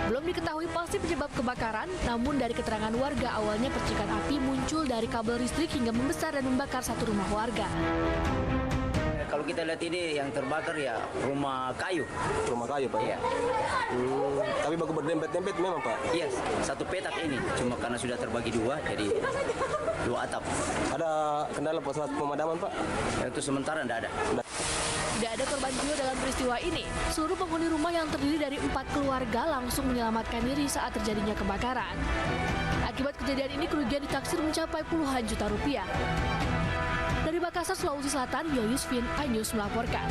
Belum diketahui pasti penyebab kebakaran, namun dari keterangan warga awalnya percikan api muncul dari kabel listrik hingga membesar dan membakar satu rumah warga. Kalau kita lihat ini yang terbakar ya rumah kayu. Rumah kayu, Pak? Iya. Tapi baku berdempet-dempet memang, Pak? Iya, satu petak ini. Cuma karena sudah terbagi dua, jadi dua atap. Ada kendala saat pemadaman, Pak? Itu sementara tidak ada. Tidak ada korban jiwa dalam peristiwa ini. Seluruh penghuni rumah yang terdiri dari 4 keluarga langsung menyelamatkan diri saat terjadinya kebakaran. Akibat kejadian ini kerugian ditaksir mencapai puluhan juta rupiah. Dari Makassar, Sulawesi Selatan, Yoyus Vin, iNews melaporkan.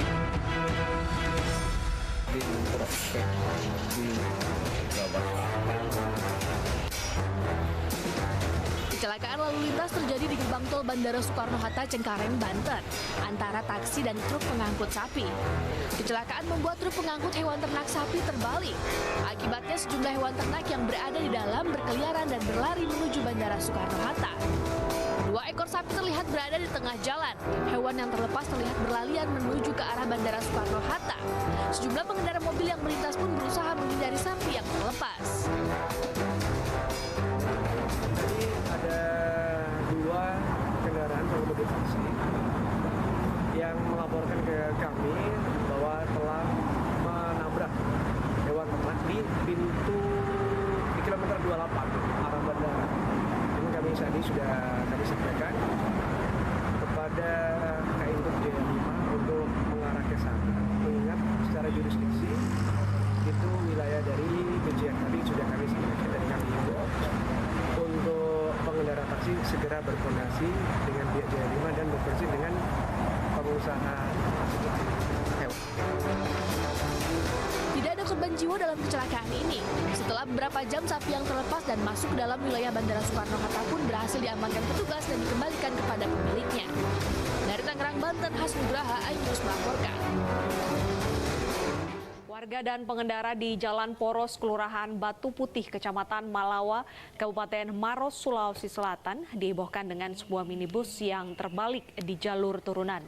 Kecelakaan lalu lintas terjadi di gerbang tol Bandara Soekarno-Hatta, Cengkareng, Banten, antara taksi dan truk pengangkut sapi. Kecelakaan membuat truk pengangkut hewan ternak sapi terbalik. Akibatnya sejumlah hewan ternak yang berada di dalam berkeliaran dan berlari menuju Bandara Soekarno-Hatta. 2 ekor sapi terlihat berada di tengah jalan. Hewan yang terlepas terlihat berlarian menuju ke arah Bandara Soekarno-Hatta. Sejumlah pengendara mobil yang melintas pun berusaha menghindari sapi yang terlepas. Ada 2 kendaraan pengemudi taksi yang melaporkan ke kami bahwa telah menabrak hewan ternak di pintu di kilometer 28 arah bandara. Ini kami saat ini sudah kami sampaikan kepada Kainduk Jaya 5 untuk mengarah ke sana. Mengingat secara jurisdiksi itu wilayah dari BJN, tadi sudah kami sampaikan dan kami himbau untuk pengendara taksi segera berkoordinasi dengan pihak Jaya 5 dan berkoordinasi dengan pengusaha hewan. Tidak ada korban jiwa dalam kecelakaan ini. Setelah beberapa jam, sapi yang terlepas dan masuk ke dalam wilayah Bandara Soekarno-Hatta pun berhasil diamankan petugas dan dikembalikan kepada pemiliknya. Dari Tangerang, Banten, Hasnugraha, iNews melaporkan. Warga dan pengendara di Jalan Poros, Kelurahan Batu Putih, Kecamatan Malawa, Kabupaten Maros, Sulawesi Selatan, dihebohkan dengan sebuah minibus yang terbalik di jalur turunan.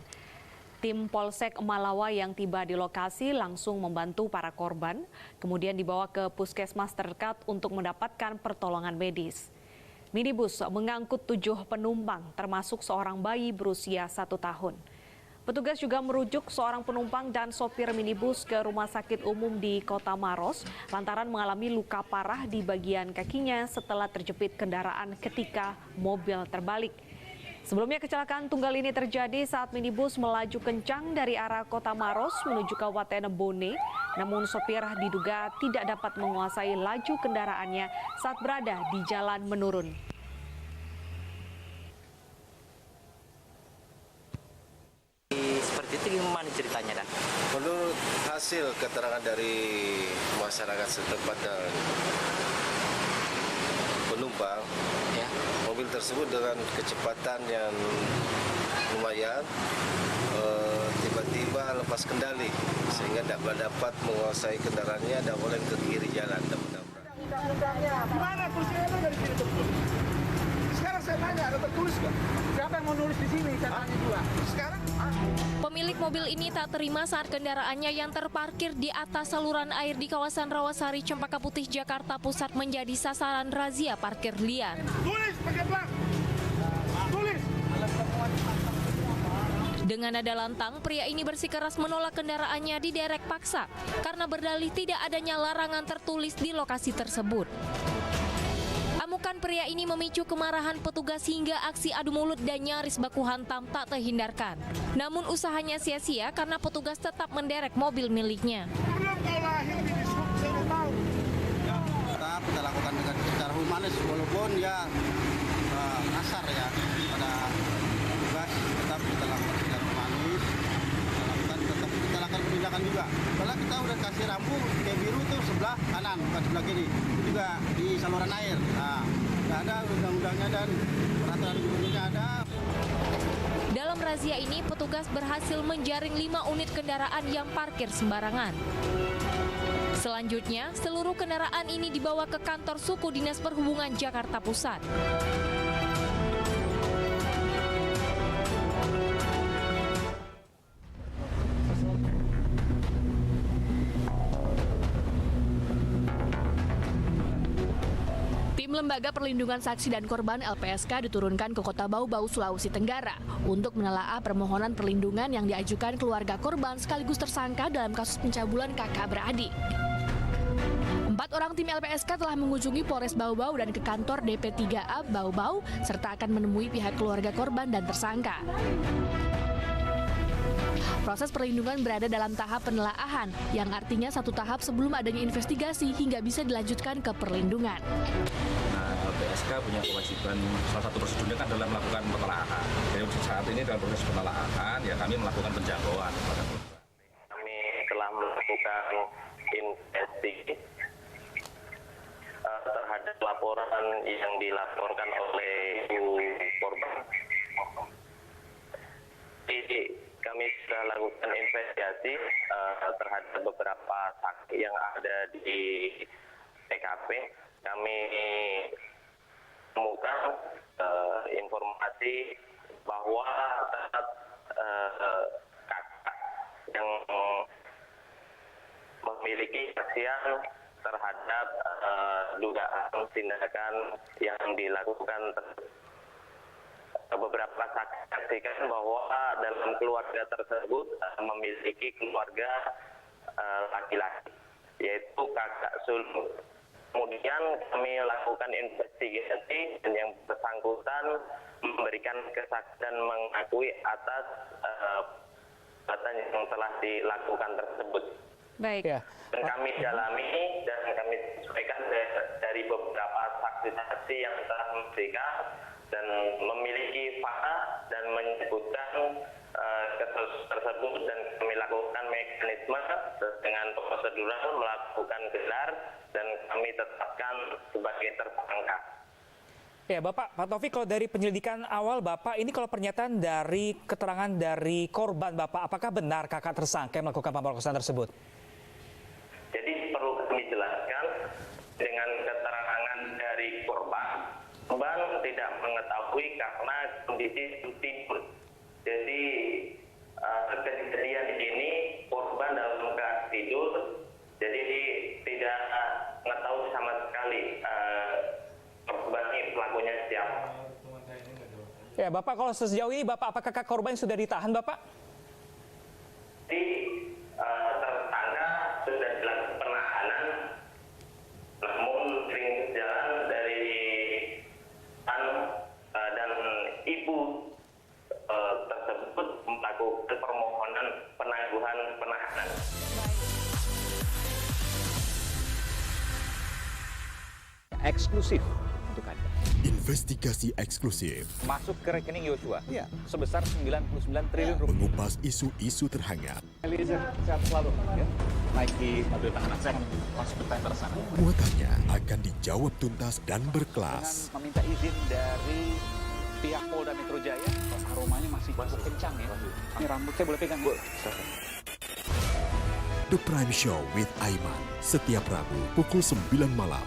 Tim Polsek Malawa yang tiba di lokasi langsung membantu para korban, kemudian dibawa ke puskesmas terdekat untuk mendapatkan pertolongan medis. Minibus mengangkut 7 penumpang, termasuk seorang bayi berusia 1 tahun. Petugas juga merujuk seorang penumpang dan sopir minibus ke rumah sakit umum di Kota Maros lantaran mengalami luka parah di bagian kakinya setelah terjepit kendaraan ketika mobil terbalik. Sebelumnya kecelakaan tunggal ini terjadi saat minibus melaju kencang dari arah Kota Maros menuju Kabupaten Bone, namun sopir diduga tidak dapat menguasai laju kendaraannya saat berada di jalan menurun. Seperti itu gimana ceritanya, Dan? Menurut hasil keterangan dari masyarakat setempat dan penumpang, Ya. mobil tersebut dengan kecepatan yang lumayan tiba-tiba lepas kendali sehingga tidak dapat menguasai kendaraannya dan oleng ke kiri jalan dan menabrak. Gimana tulisnya dari sini tertulis? Sekarang saya tanya, ada tertulis nggak? Siapa yang mau nulis di sini? Saya tanya juga. Sekarang Pemilik mobil ini tak terima saat kendaraannya yang terparkir di atas saluran air di kawasan Rawasari, Cempaka Putih, Jakarta Pusat menjadi sasaran razia parkir liar. tulis pakai plat. Tulis. Dengan nada lantang, pria ini bersikeras menolak kendaraannya diderek paksa karena berdalih tidak adanya larangan tertulis di lokasi tersebut. Amukan pria ini memicu kemarahan petugas hingga aksi adu mulut dan nyaris baku hantam tak terhindarkan. Namun usahanya sia-sia karena petugas tetap menderek mobil miliknya. Belum kau lahir di dishub, saya udah tahu. Tetap kita lakukan dengan secara humanis walaupun ya kasar ya pada tugas, tetap kita lakukan secara humanis, tetap kita lakukan penindakan juga. Kalau kita udah kasih rambu kayak biru tuh sebelah kanan bukan sebelah kiri, itu juga di saluran air. Nah, nggak ada undang-undangnya dan peraturan gubernurnya ada. Dalam razia ini, petugas berhasil menjaring 5 unit kendaraan yang parkir sembarangan. Selanjutnya, seluruh kendaraan ini dibawa ke kantor suku Dinas Perhubungan Jakarta Pusat. Tim Lembaga Perlindungan Saksi dan Korban LPSK diturunkan ke Kota Bau-Bau, Sulawesi Tenggara untuk menelaah permohonan perlindungan yang diajukan keluarga korban sekaligus tersangka dalam kasus pencabulan kakak beradik. 4 orang tim LPSK telah mengunjungi Polres Bau-Bau dan ke kantor DP3A Bau-Bau serta akan menemui pihak keluarga korban dan tersangka. Proses perlindungan berada dalam tahap penelaahan, yang artinya 1 tahap sebelum adanya investigasi hingga bisa dilanjutkan ke perlindungan. LPSK punya kewajiban, salah satu prosedurnya kan adalah melakukan penelaahan. Jadi saat ini dalam proses penelaahan, ya kami melakukan penjangkauan kepada korban. Kami telah melakukan investigasi terhadap laporan yang dilaporkan oleh ibu korban. Jadi kami sudah lakukan investigasi terhadap beberapa saksi yang ada di TKP. Kami menemukan informasi bahwa terhadap kakak yang memiliki saksian terhadap dugaan tindakan yang dilakukan. Beberapa saksi saksikan bahwa dalam keluarga tersebut memiliki keluarga laki-laki, yaitu kakak sulung. Kemudian kami lakukan investigasi dan yang bersangkutan memberikan kesaksian mengakui atas perbuatan yang telah dilakukan tersebut. Baik. Ya. Dan kami dalami dan kami sesuaikan dari beberapa saksi-saksi yang telah memberikan dan memiliki fakta dan menyebutkan kasus tersebut, dan kami lakukan mekanisme dengan prosedural melakukan gelar dan kami tetapkan sebagai tersangka. Ya Bapak, Pak Taufik, kalau dari penyelidikan awal Bapak, ini kalau pernyataan dari keterangan dari korban Bapak, apakah benar kakak tersangka yang melakukan pemerkosaan tersebut? Jadi perlu kami jelaskan dengan keterangan dari korban tidak mengetahui karena kondisi tidur. Jadi kejadian ini korban dalam keadaan tidur, jadi tidak mengetahui sama sekali korban ini pelakunya siapa. Ya Bapak, kalau sejauh ini Bapak, apakah kakak korban sudah ditahan Bapak? Jadi tersangka sudah dilakukan penahanan, namun sering berjalan dari dan ibu tersebut melakukan permohonan penangguhan penahanan. Eksklusif untuk Anda. Investigasi eksklusif Masuk ke rekening Yosua sebesar 99 triliun rupiah. mengupas isu-isu terhangat. Eliezer, sehat selalu. Ya. Naiki mobil tahanan, saya akan masuk ke tender sana. Muatannya akan dijawab tuntas dan berkelas. Dengan meminta izin dari pihak Polda Metro Jaya, aromanya masih cukup kencang ya. Ini rambut saya boleh pegang? The Prime Show with Aiman, setiap Rabu pukul 9 malam.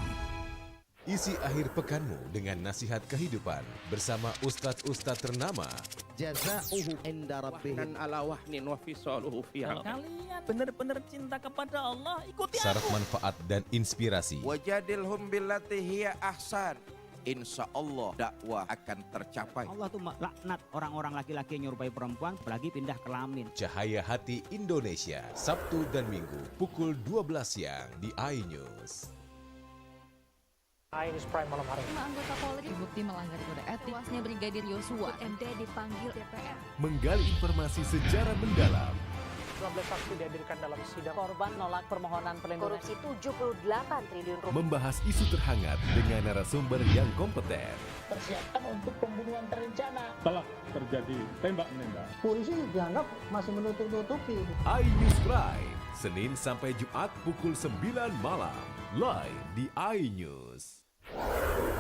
Isi akhir pekanmu dengan nasihat kehidupan bersama ustadz-ustadz ternama. Jazauhu inda rabbihim dan ala wahnin wa fisaluhu fi kalian benar-benar cinta kepada Allah, ikuti Syarat aku. manfaat dan inspirasi. Wajadilhum billati hiya ahsan. Insya Allah dakwah akan tercapai. Allah tuh laknat orang-orang laki-laki yang nyerupai perempuan apalagi pindah kelamin. Cahaya Hati Indonesia, Sabtu dan Minggu pukul 12 siang di iNews. iNews Prime malam hari. 5 anggota Polri terbukti melanggar kode etik. Tewasnya Brigadir Yosua, MD dipanggil DPR. Menggali informasi secara mendalam. 12 saksi dihadirkan dalam sidang. Korban nolak permohonan perlindungan. Korupsi 78 triliun rupiah. Membahas isu terhangat dengan narasumber yang kompeten. Persiapan untuk pembunuhan terencana. Telah terjadi tembak-menembak. Polisi dianggap masih menutup-nutupi. iNews Prime, Senin sampai Jumat pukul 9 malam. Live di iNews.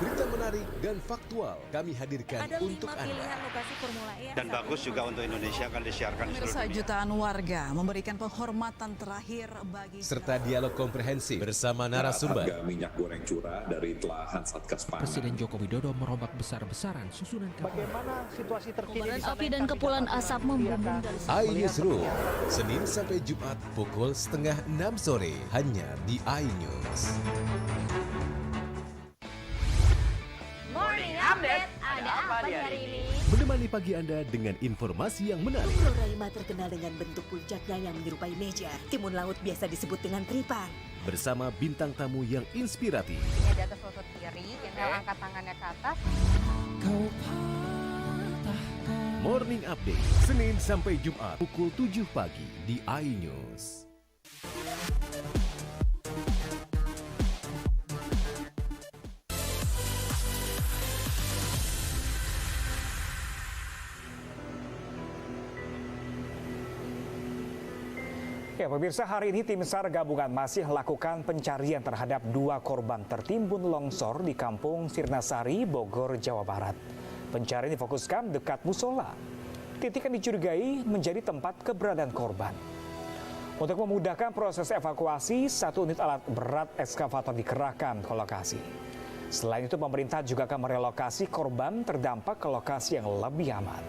Berita menarik dan faktual kami hadirkan ada untuk 5 pilihan Anda. lokasi Formula E. Dan bagus juga untuk Indonesia akan disiarkan di seluruh Pemirsa, dunia. jutaan warga memberikan penghormatan terakhir bagi Serta dialog komprehensif bersama narasumber. Harga minyak goreng curah dari telahan Satgas Pangan. Presiden Joko Widodo merombak besar-besaran susunan Bagaimana situasi terkini? Kobaran api dan kepulan asap membumbung dari iNewsroom, Senin sampai Jumat pukul 5:30 sore hanya di iNews. pagi hari ini. Menemani pagi Anda dengan informasi yang menarik. Roraima terkenal dengan bentuk puncaknya yang menyerupai meja. Timun laut biasa disebut dengan tripang. Bersama bintang tamu yang inspiratif. Ini di atas lutut kiri, tinggal angkat tangannya ke atas. Morning Update, Senin sampai Jumat, pukul 7 pagi di iNews. Ya, pemirsa, hari ini tim SAR gabungan masih lakukan pencarian terhadap 2 korban tertimbun longsor di Kampung Sirnasari, Bogor, Jawa Barat. Pencarian difokuskan dekat musola. Titik yang dicurigai menjadi tempat keberadaan korban. Untuk memudahkan proses evakuasi, 1 unit alat berat ekskavator dikerahkan ke lokasi. Selain itu, pemerintah juga akan merelokasi korban terdampak ke lokasi yang lebih aman.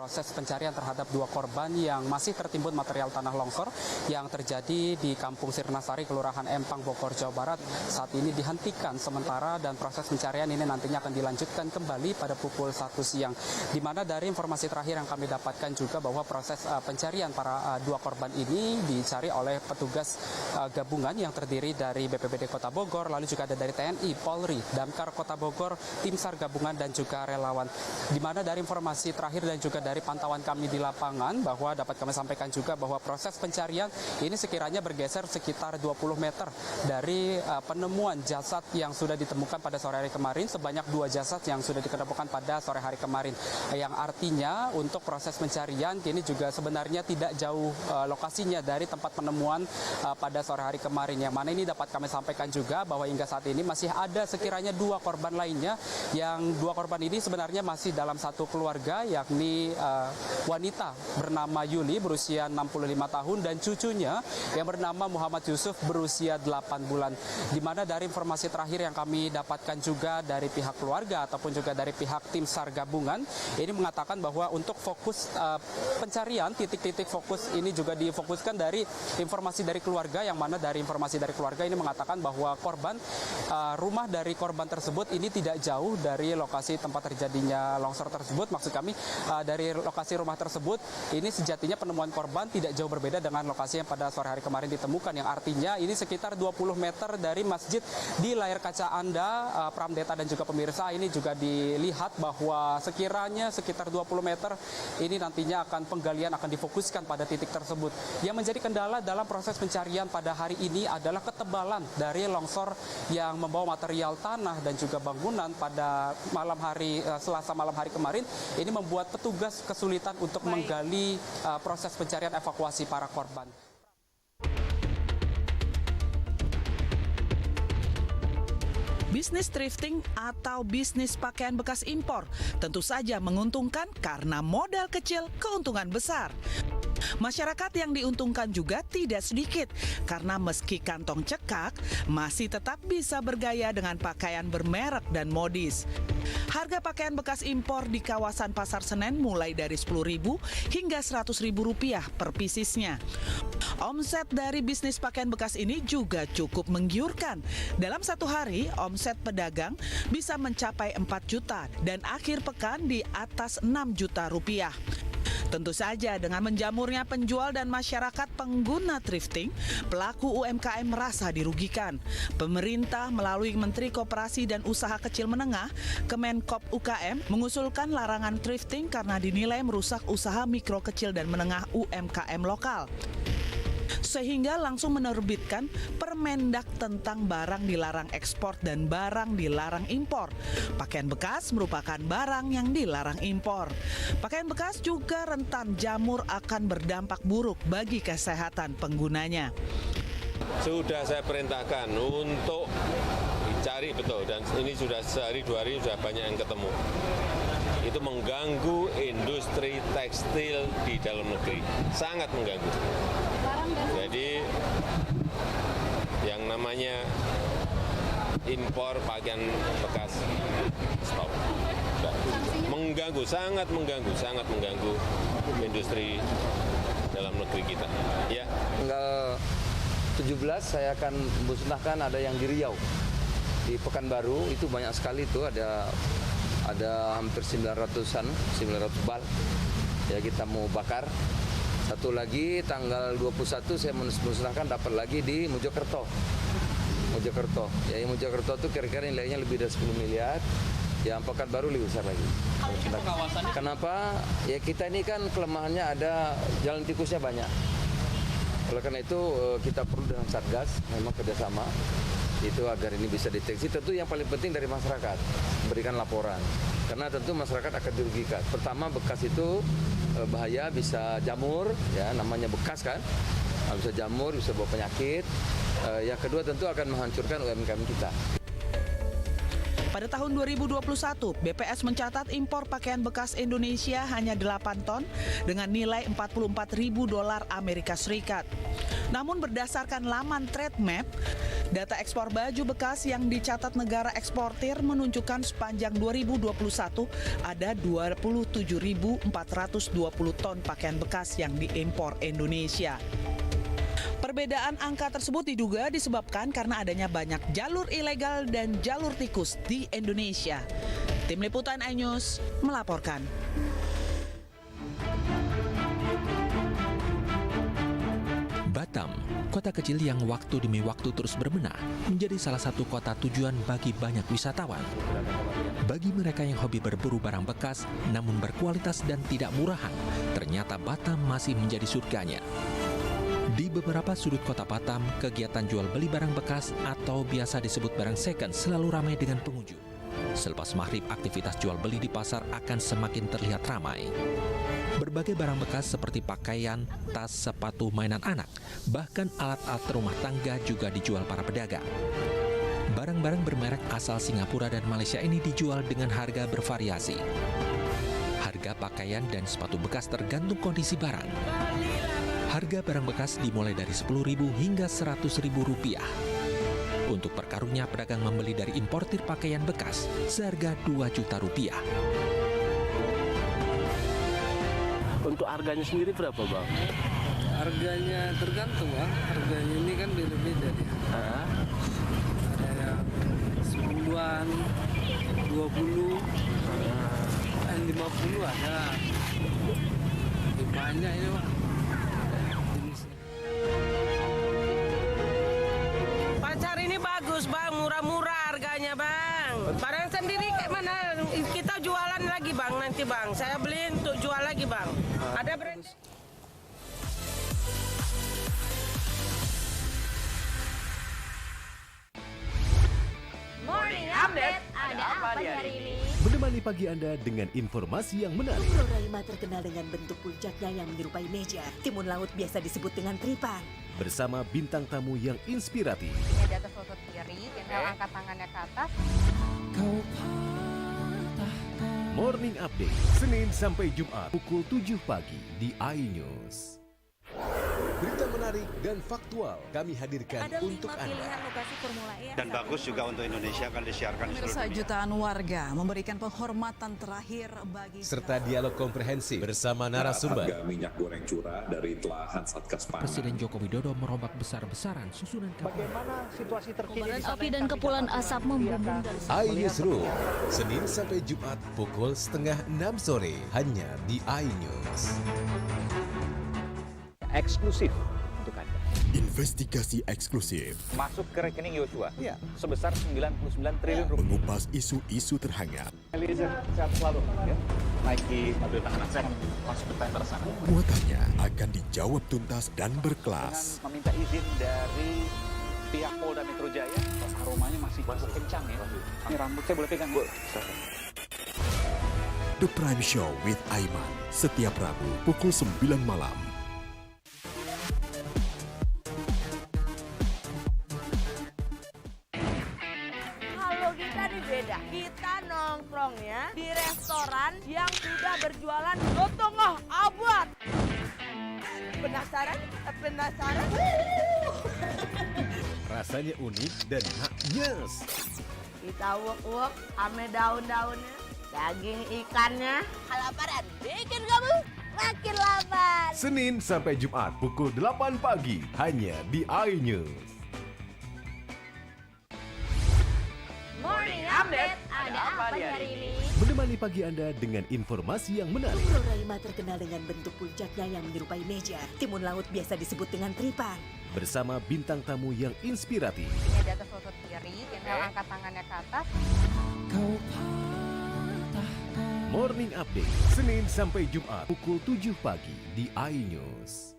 Proses pencarian terhadap 2 korban yang masih tertimbun material tanah longsor yang terjadi di Kampung Sirnasari, Kelurahan Empang, Bogor, Jawa Barat saat ini dihentikan sementara dan proses pencarian ini nantinya akan dilanjutkan kembali pada pukul 1 siang. Di mana dari informasi terakhir yang kami dapatkan juga bahwa proses pencarian para 2 korban ini dicari oleh petugas gabungan yang terdiri dari BPBD Kota Bogor, lalu juga ada dari TNI, Polri, Damkar Kota Bogor, tim SAR gabungan dan juga relawan. Di mana dari informasi terakhir dan juga dari pantauan kami di lapangan bahwa dapat kami sampaikan juga bahwa proses pencarian ini sekiranya bergeser sekitar 20 meter dari penemuan jasad yang sudah ditemukan pada sore hari kemarin, sebanyak 2 jasad yang sudah ditemukan pada sore hari kemarin. Yang artinya untuk proses pencarian kini juga sebenarnya tidak jauh lokasinya dari tempat penemuan pada sore hari kemarin. Yang mana ini dapat kami sampaikan juga bahwa hingga saat ini masih ada sekiranya 2 korban lainnya, yang 2 korban ini sebenarnya masih dalam satu keluarga, yakni wanita bernama Yuli berusia 65 tahun dan cucunya yang bernama Muhammad Yusuf berusia 8 bulan. Di mana dari informasi terakhir yang kami dapatkan juga dari pihak keluarga ataupun juga dari pihak tim SAR gabungan ini mengatakan bahwa untuk fokus pencarian, titik-titik fokus ini juga difokuskan dari informasi dari keluarga, yang mana dari informasi dari keluarga ini mengatakan bahwa korban rumah dari korban tersebut ini tidak jauh dari lokasi tempat terjadinya longsor tersebut. Maksud kami dari lokasi rumah tersebut ini sejatinya penemuan korban tidak jauh berbeda dengan lokasi yang pada sore hari kemarin ditemukan, yang artinya ini sekitar 20 meter dari masjid. Di layar kaca Anda, Pramdeta dan juga pemirsa, ini juga dilihat bahwa sekiranya sekitar 20 meter ini nantinya akan penggalian akan difokuskan pada titik tersebut. Yang menjadi kendala dalam proses pencarian pada hari ini adalah ketebalan dari longsor yang membawa material tanah dan juga bangunan pada malam hari Selasa malam hari kemarin ini membuat petugas kesulitan untuk menggali proses pencarian evakuasi para korban. Bisnis thrifting atau bisnis pakaian bekas impor tentu saja menguntungkan karena modal kecil, keuntungan besar. Masyarakat yang diuntungkan juga tidak sedikit karena meski kantong cekak, masih tetap bisa bergaya dengan pakaian bermerek dan modis. Harga pakaian bekas impor di kawasan Pasar Senen mulai dari Rp10.000 hingga Rp100.000 per piecesnya. Omset dari bisnis pakaian bekas ini juga cukup menggiurkan. Dalam satu hari, omset pedagang bisa mencapai 4 juta dan akhir pekan di atas 6 juta rupiah. Tentu saja dengan menjamurnya penjual dan masyarakat pengguna thrifting, pelaku UMKM merasa dirugikan. Pemerintah melalui Menteri Koperasi dan Usaha Kecil Menengah, Kemenkop UKM, mengusulkan larangan thrifting karena dinilai merusak usaha mikro kecil dan menengah UMKM lokal. Sehingga langsung menerbitkan Permendak tentang barang dilarang ekspor dan barang dilarang impor. Pakaian bekas merupakan barang yang dilarang impor. Pakaian bekas juga rentan jamur akan berdampak buruk bagi kesehatan penggunanya. Sudah saya perintahkan untuk dicari betul, dan ini sudah sehari 2 hari sudah banyak yang ketemu. Itu mengganggu industri tekstil di dalam negeri, sangat mengganggu. Jadi yang namanya impor pakaian bekas stop. Mengganggu, sangat mengganggu industri dalam negeri kita. Ya. Tanggal 17 saya akan musnahkan ada yang di Riau. Di Pekanbaru itu banyak sekali itu ada hampir 900 bal. Ya kita mau bakar. Satu lagi tanggal 21 saya musnahkan dapat lagi di Mojokerto. Ya Mojokerto itu kira-kira nilainya lebih dari 10 miliar. Yang Pekanbaru lebih besar lagi. Kenapa? Ya kita ini kan kelemahannya ada jalan tikusnya banyak. Oleh karena itu kita perlu dengan Satgas memang kerjasama itu agar ini bisa deteksi. Tentu yang paling penting dari masyarakat berikan laporan karena tentu masyarakat akan dirugikan. Pertama bekas itu bahaya, bisa jamur, ya namanya bekas kan, bisa jamur, bisa bawa penyakit. Yang kedua tentu akan menghancurkan UMKM kita. Pada tahun 2021, BPS mencatat impor pakaian bekas Indonesia hanya 8 ton dengan nilai $44.000 Amerika Serikat. Namun berdasarkan laman Trade Map, data ekspor baju bekas yang dicatat negara eksportir menunjukkan sepanjang 2021 ada 27.420 ton pakaian bekas yang diimpor Indonesia. Perbedaan angka tersebut diduga disebabkan karena adanya banyak jalur ilegal dan jalur tikus di Indonesia. Tim Liputan iNews melaporkan. Batam, kota kecil yang waktu demi waktu terus berbenah, menjadi salah satu kota tujuan bagi banyak wisatawan. Bagi mereka yang hobi berburu barang bekas namun berkualitas dan tidak murahan, ternyata Batam masih menjadi surganya. Di beberapa sudut kota Batam, kegiatan jual beli barang bekas atau biasa disebut barang second selalu ramai dengan pengunjung. Selepas maghrib, aktivitas jual beli di pasar akan semakin terlihat ramai. Berbagai barang bekas seperti pakaian, tas, sepatu, mainan anak, bahkan alat-alat rumah tangga juga dijual para pedagang. Barang-barang bermerek asal Singapura dan Malaysia ini dijual dengan harga bervariasi. Harga pakaian dan sepatu bekas tergantung kondisi barang. Harga barang bekas dimulai dari Rp10.000 hingga Rp100.000. Untuk per karungnya, pedagang membeli dari importir pakaian bekas seharga Rp2 juta. Untuk harganya sendiri berapa, Bang? Harganya tergantung, Bang. Harganya ini kan beda-beda dia. Ada yang 10-an, 20, 50 ada. Banyak ini, Bang. Pacar ini bagus, Bang, murah-murah harganya, Bang. Barang sendiri kayak mana? Kita jualan lagi, Bang, nanti, Bang. Saya beli untuk jual lagi, Bang. Ada brand. Morning Update, ada apa di hari ini? Menemani pagi Anda dengan informasi yang menarik. Roraima terkenal dengan bentuk puncaknya yang menyerupai meja. Timun laut biasa disebut dengan tripan. Bersama bintang tamu yang inspiratif. Ini di atas lutut kiri, inhale angkat tangannya ke atas. Morning Update, Senin sampai Jumat pukul 7 pagi di iNews. Berita menarik dan faktual kami hadirkan untuk Anda. Ada 5 pilihan lokasi Formula E. Dan bagus juga untuk Indonesia akan disiarkan di seluruh dunia. Jutaan warga memberikan penghormatan terakhir bagi serta dialog komprehensif bersama narasumber. Harga minyak goreng curah dari telahan Satgas Pangan. Presiden Joko Widodo merombak besar-besaran susunan Bagaimana situasi terkini? Kobaran api dan kepulan asap membumbung dari iNewsroom, Senin sampai Jumat pukul 5:30 sore hanya di iNews. Eksklusif untuk Anda. Investigasi eksklusif Masuk ke rekening Yosua sebesar 99 triliun rupiah. mengupas isu-isu terhangat. Eliezer sehat selalu ya. Naiki mobil tahanan, saya akan masuk ke tender sana. Muatannya akan dijawab tuntas dan berkelas. Dengan meminta izin dari pihak Polda Metro Jaya, aromanya masih kencang ya. Ini rambut saya boleh pegang, Bu? The Prime Show with Aiman setiap Rabu pukul 9 malam. Beda. Kita nongkrongnya di restoran yang sudah berjualan setengah abad. Penasaran? Penasaran? Rasanya unik dan nyes. Kita uak-uak ame daun-daunnya, daging ikannya. Kelaparan bikin kamu makin lapar. Senin sampai Jumat pukul 8 pagi hanya di iNews. Morning Update, ada apa di hari ini? Menemani pagi Anda dengan informasi yang menarik. Roraima terkenal dengan bentuk puncaknya yang menyerupai meja. Timun laut biasa disebut dengan tripan. Bersama bintang tamu yang inspiratif. Ini di atas lutut kiri, tinggal angkat tangannya ke atas. Morning Update, Senin sampai Jumat pukul 7 pagi di iNews.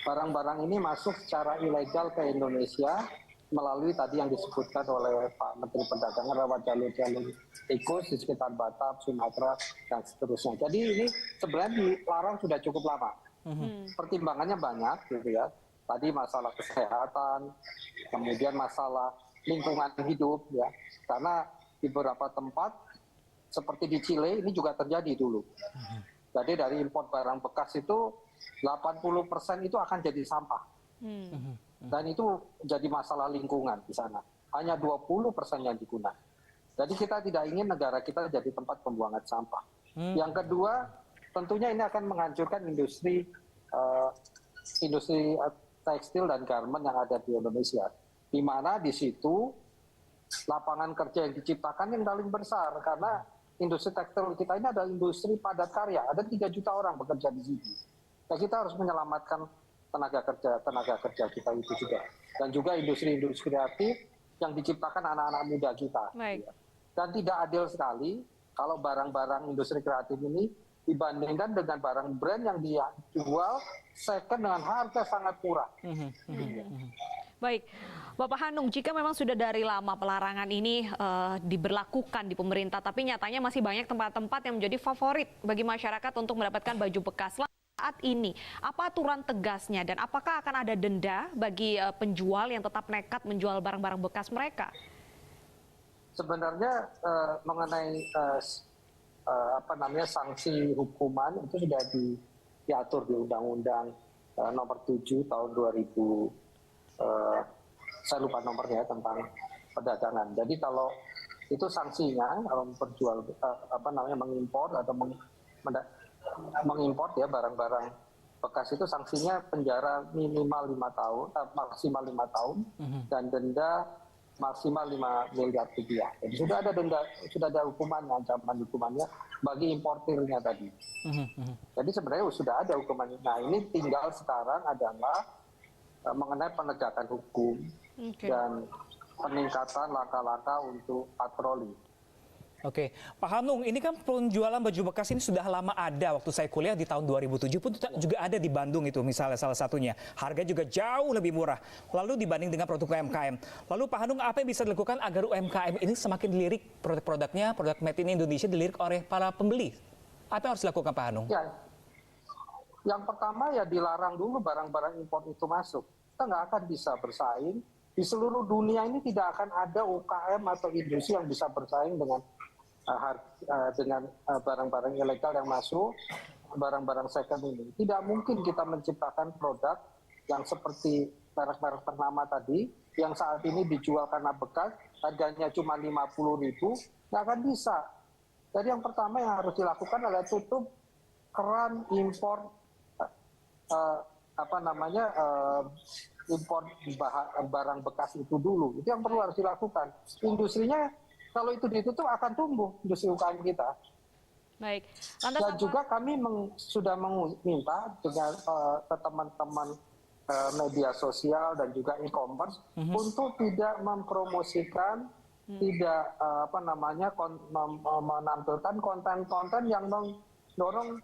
Barang-barang ini masuk secara ilegal ke Indonesia melalui tadi yang disebutkan oleh Pak Menteri Perdagangan lewat jalur-jalur tikus di sekitar Batam, Sumatera, dan seterusnya. Jadi ini sebenarnya dilarang sudah cukup lama. Pertimbangannya banyak gitu ya. Tadi masalah kesehatan, kemudian masalah lingkungan hidup ya. Karena di beberapa tempat seperti di Chile ini juga terjadi dulu. Jadi dari impor barang bekas itu 80% itu akan jadi sampah. Dan itu jadi masalah lingkungan di sana. Hanya 20% yang digunakan. Jadi kita tidak ingin negara kita jadi tempat pembuangan sampah. Yang kedua, tentunya ini akan menghancurkan industri tekstil dan garment yang ada di Indonesia. Di mana di situ lapangan kerja yang diciptakan yang paling besar. Karena industri tekstil kita ini adalah industri padat karya. Ada 3 juta orang bekerja di sini. Nah, kita harus menyelamatkan tenaga kerja kita itu juga. Dan juga industri-industri kreatif yang diciptakan anak-anak muda kita. Baik. Dan tidak adil sekali kalau barang-barang industri kreatif ini dibandingkan dengan barang brand yang dijual second dengan harga sangat murah. Baik, Bapak Hanung, jika memang sudah dari lama pelarangan ini diberlakukan di pemerintah, tapi nyatanya masih banyak tempat-tempat yang menjadi favorit bagi masyarakat untuk mendapatkan baju bekas. Saat ini, apa aturan tegasnya dan apakah akan ada denda bagi penjual yang tetap nekat menjual barang-barang bekas mereka? Sebenarnya mengenai sanksi hukuman itu sudah diatur di Undang-Undang Nomor 7 tahun 2000. Saya lupa nomornya tentang perdagangan. Jadi kalau itu sanksinya kalau mengimpor atau mengimpor ya barang-barang bekas itu sanksinya penjara minimal 5 tahun, maksimal 5 tahun dan denda maksimal 5 miliar rupiah. Jadi sudah ada denda, sudah ada hukumannya, ancaman hukumannya bagi importirnya tadi. Jadi sebenarnya sudah ada hukumannya. Nah ini tinggal sekarang adalah mengenai penegakan hukum dan peningkatan langkah-langkah untuk patroli. Oke, Pak Hanung, ini kan penjualan baju bekas ini sudah lama ada. Waktu saya kuliah di tahun 2007 pun juga ada di Bandung itu misalnya salah satunya. Harga juga jauh lebih murah. Lalu dibanding dengan produk UMKM. Lalu Pak Hanung, apa yang bisa dilakukan agar UMKM ini semakin dilirik produk-produknya, produk made in Indonesia dilirik oleh para pembeli? Apa yang harus dilakukan Pak Hanung? Ya, yang pertama ya dilarang dulu barang-barang impor itu masuk. Kita nggak akan bisa bersaing. Di seluruh dunia ini tidak akan ada UKM atau industri yang bisa bersaing dengan barang-barang ilegal yang masuk, barang-barang second ini. Tidak mungkin kita menciptakan produk yang seperti merek-merek ternama tadi, yang saat ini dijual karena bekas, harganya cuma 50.000, nggak akan bisa. Jadi yang pertama yang harus dilakukan adalah tutup keran impor impor barang bekas itu dulu. Itu yang perlu harus dilakukan. Industrinya kalau itu ditutup akan tumbuh industri UKM kita. Baik. Dan juga kami sudah meminta dengan ke teman-teman media sosial dan juga e-commerce untuk tidak mempromosikan, tidak menampilkan konten-konten yang mendorong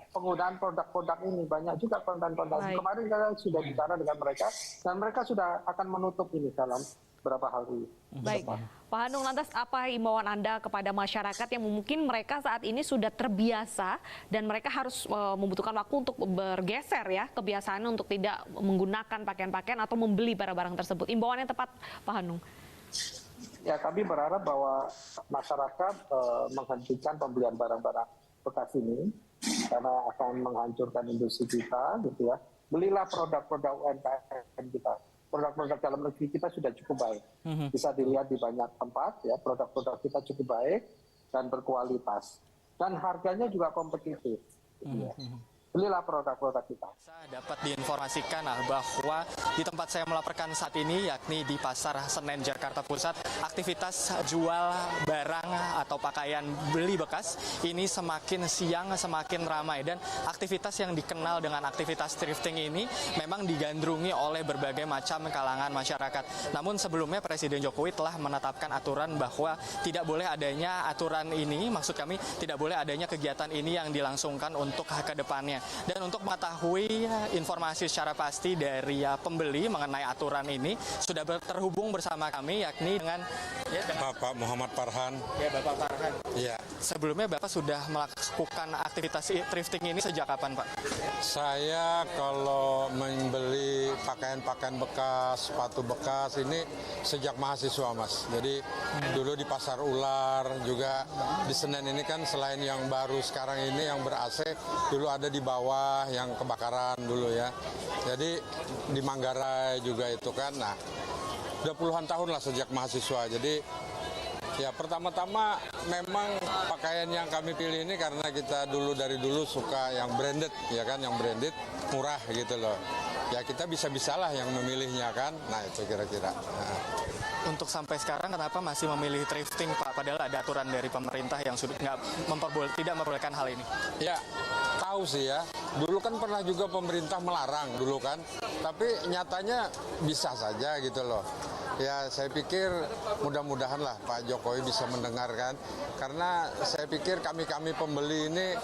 penggunaan produk-produk ini. Banyak juga konten-konten. Kemarin kita sudah bicara dengan mereka dan mereka sudah akan menutup ini dalam beberapa hari. Baik, Pak Hanung, lantas apa himbauan Anda kepada masyarakat yang mungkin mereka saat ini sudah terbiasa dan mereka harus membutuhkan waktu untuk bergeser ya kebiasaannya untuk tidak menggunakan pakaian-pakaian atau membeli barang-barang tersebut? Himbauan yang tepat, Pak Hanung. Ya, kami berharap bahwa masyarakat menghentikan pembelian barang-barang bekas ini karena akan menghancurkan industri kita, gitu ya. Belilah produk-produk UMKM kita. produk-produk dalam negeri kita sudah cukup baik. Bisa dilihat di banyak tempat, ya produk-produk kita cukup baik dan berkualitas. Dan harganya juga kompetitif. Belilah produk-produk kita. Dapat diinformasikan bahwa di tempat saya melaporkan saat ini, yakni di Pasar Senen Jakarta Pusat, aktivitas jual barang atau pakaian beli bekas ini semakin siang semakin ramai, dan aktivitas yang dikenal dengan aktivitas thrifting ini memang digandrungi oleh berbagai macam kalangan masyarakat. Namun sebelumnya Presiden Jokowi telah menetapkan aturan bahwa tidak boleh adanya aturan ini, maksud kami tidak boleh adanya kegiatan ini yang dilangsungkan untuk ke depannya. Dan untuk mengetahui informasi secara pasti dari pembeli mengenai aturan ini, sudah terhubung bersama kami, yakni dengan Bapak Muhammad Farhan. Ya, Bapak Farhan. Iya. Sebelumnya Bapak sudah melakukan aktivitas thrifting ini sejak kapan, Pak? Saya kalau membeli pakaian-pakaian bekas, sepatu bekas ini sejak mahasiswa, Mas. Jadi dulu di Pasar Ular, juga di Senen ini kan selain yang baru sekarang ini yang ber-AC, dulu ada di bawah yang kebakaran dulu ya. Jadi di Manggarai juga itu kan. Nah, udah puluhan tahun lah sejak mahasiswa. Jadi ya pertama-tama memang pakaian yang kami pilih ini karena kita dari dulu suka yang branded ya kan, yang branded murah gitu loh. Ya kita bisa-bisalah yang memilihnya kan. Nah, itu kira-kira. Nah. Untuk sampai sekarang kenapa masih memilih thrifting, Pak? Padahal ada aturan dari pemerintah yang sudah tidak memperbolehkan hal ini. Ya, tahu sih ya. Dulu kan pernah juga pemerintah melarang dulu kan. Tapi nyatanya bisa saja gitu loh. Ya, saya pikir mudah-mudahan lah Pak Jokowi bisa mendengarkan. Karena saya pikir kami-kami pembeli ini,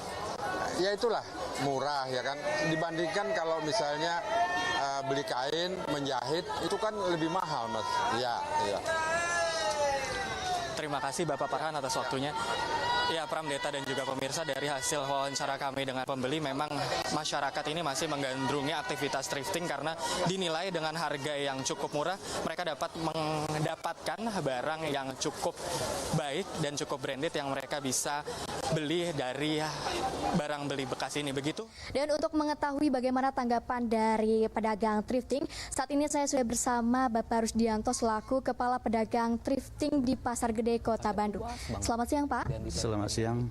ya itulah murah ya kan. Dibandingkan kalau misalnya beli kain, menjahit, itu kan lebih mahal, Mas. Iya. Terima kasih Bapak Farhan atas waktunya. Ya, Pramdeta dan juga pemirsa, dari hasil wawancara kami dengan pembeli, memang masyarakat ini masih menggandrungi aktivitas thrifting karena dinilai dengan harga yang cukup murah, mereka dapat mendapatkan barang yang cukup baik dan cukup branded yang mereka bisa beli dari barang beli bekas ini, begitu. Dan untuk mengetahui bagaimana tanggapan dari pedagang thrifting, saat ini saya sudah bersama Bapak Rusdianto selaku Kepala Pedagang Thrifting di Pasar Gede, Kota Bandung. Selamat siang, Pak. Selamat siang.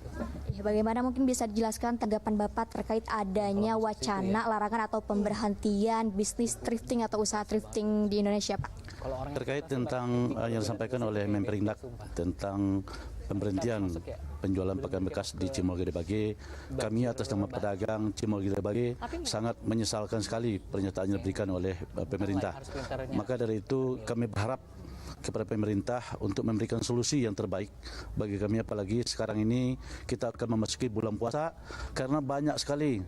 Ya, bagaimana mungkin bisa dijelaskan tanggapan Bapak terkait adanya wacana larangan atau pemberhentian bisnis thrifting atau usaha thrifting di Indonesia, Pak? Terkait tentang yang disampaikan oleh Menperindak tentang pemberhentian penjualan pakaian bekas di Cimol Gede Bage, kami atas nama pedagang Cimol Gede Bage sangat menyesalkan sekali pernyataan yang diberikan oleh pemerintah. Maka dari itu kami berharap kepada pemerintah untuk memberikan solusi yang terbaik bagi kami, apalagi sekarang ini kita akan memasuki bulan puasa, karena banyak sekali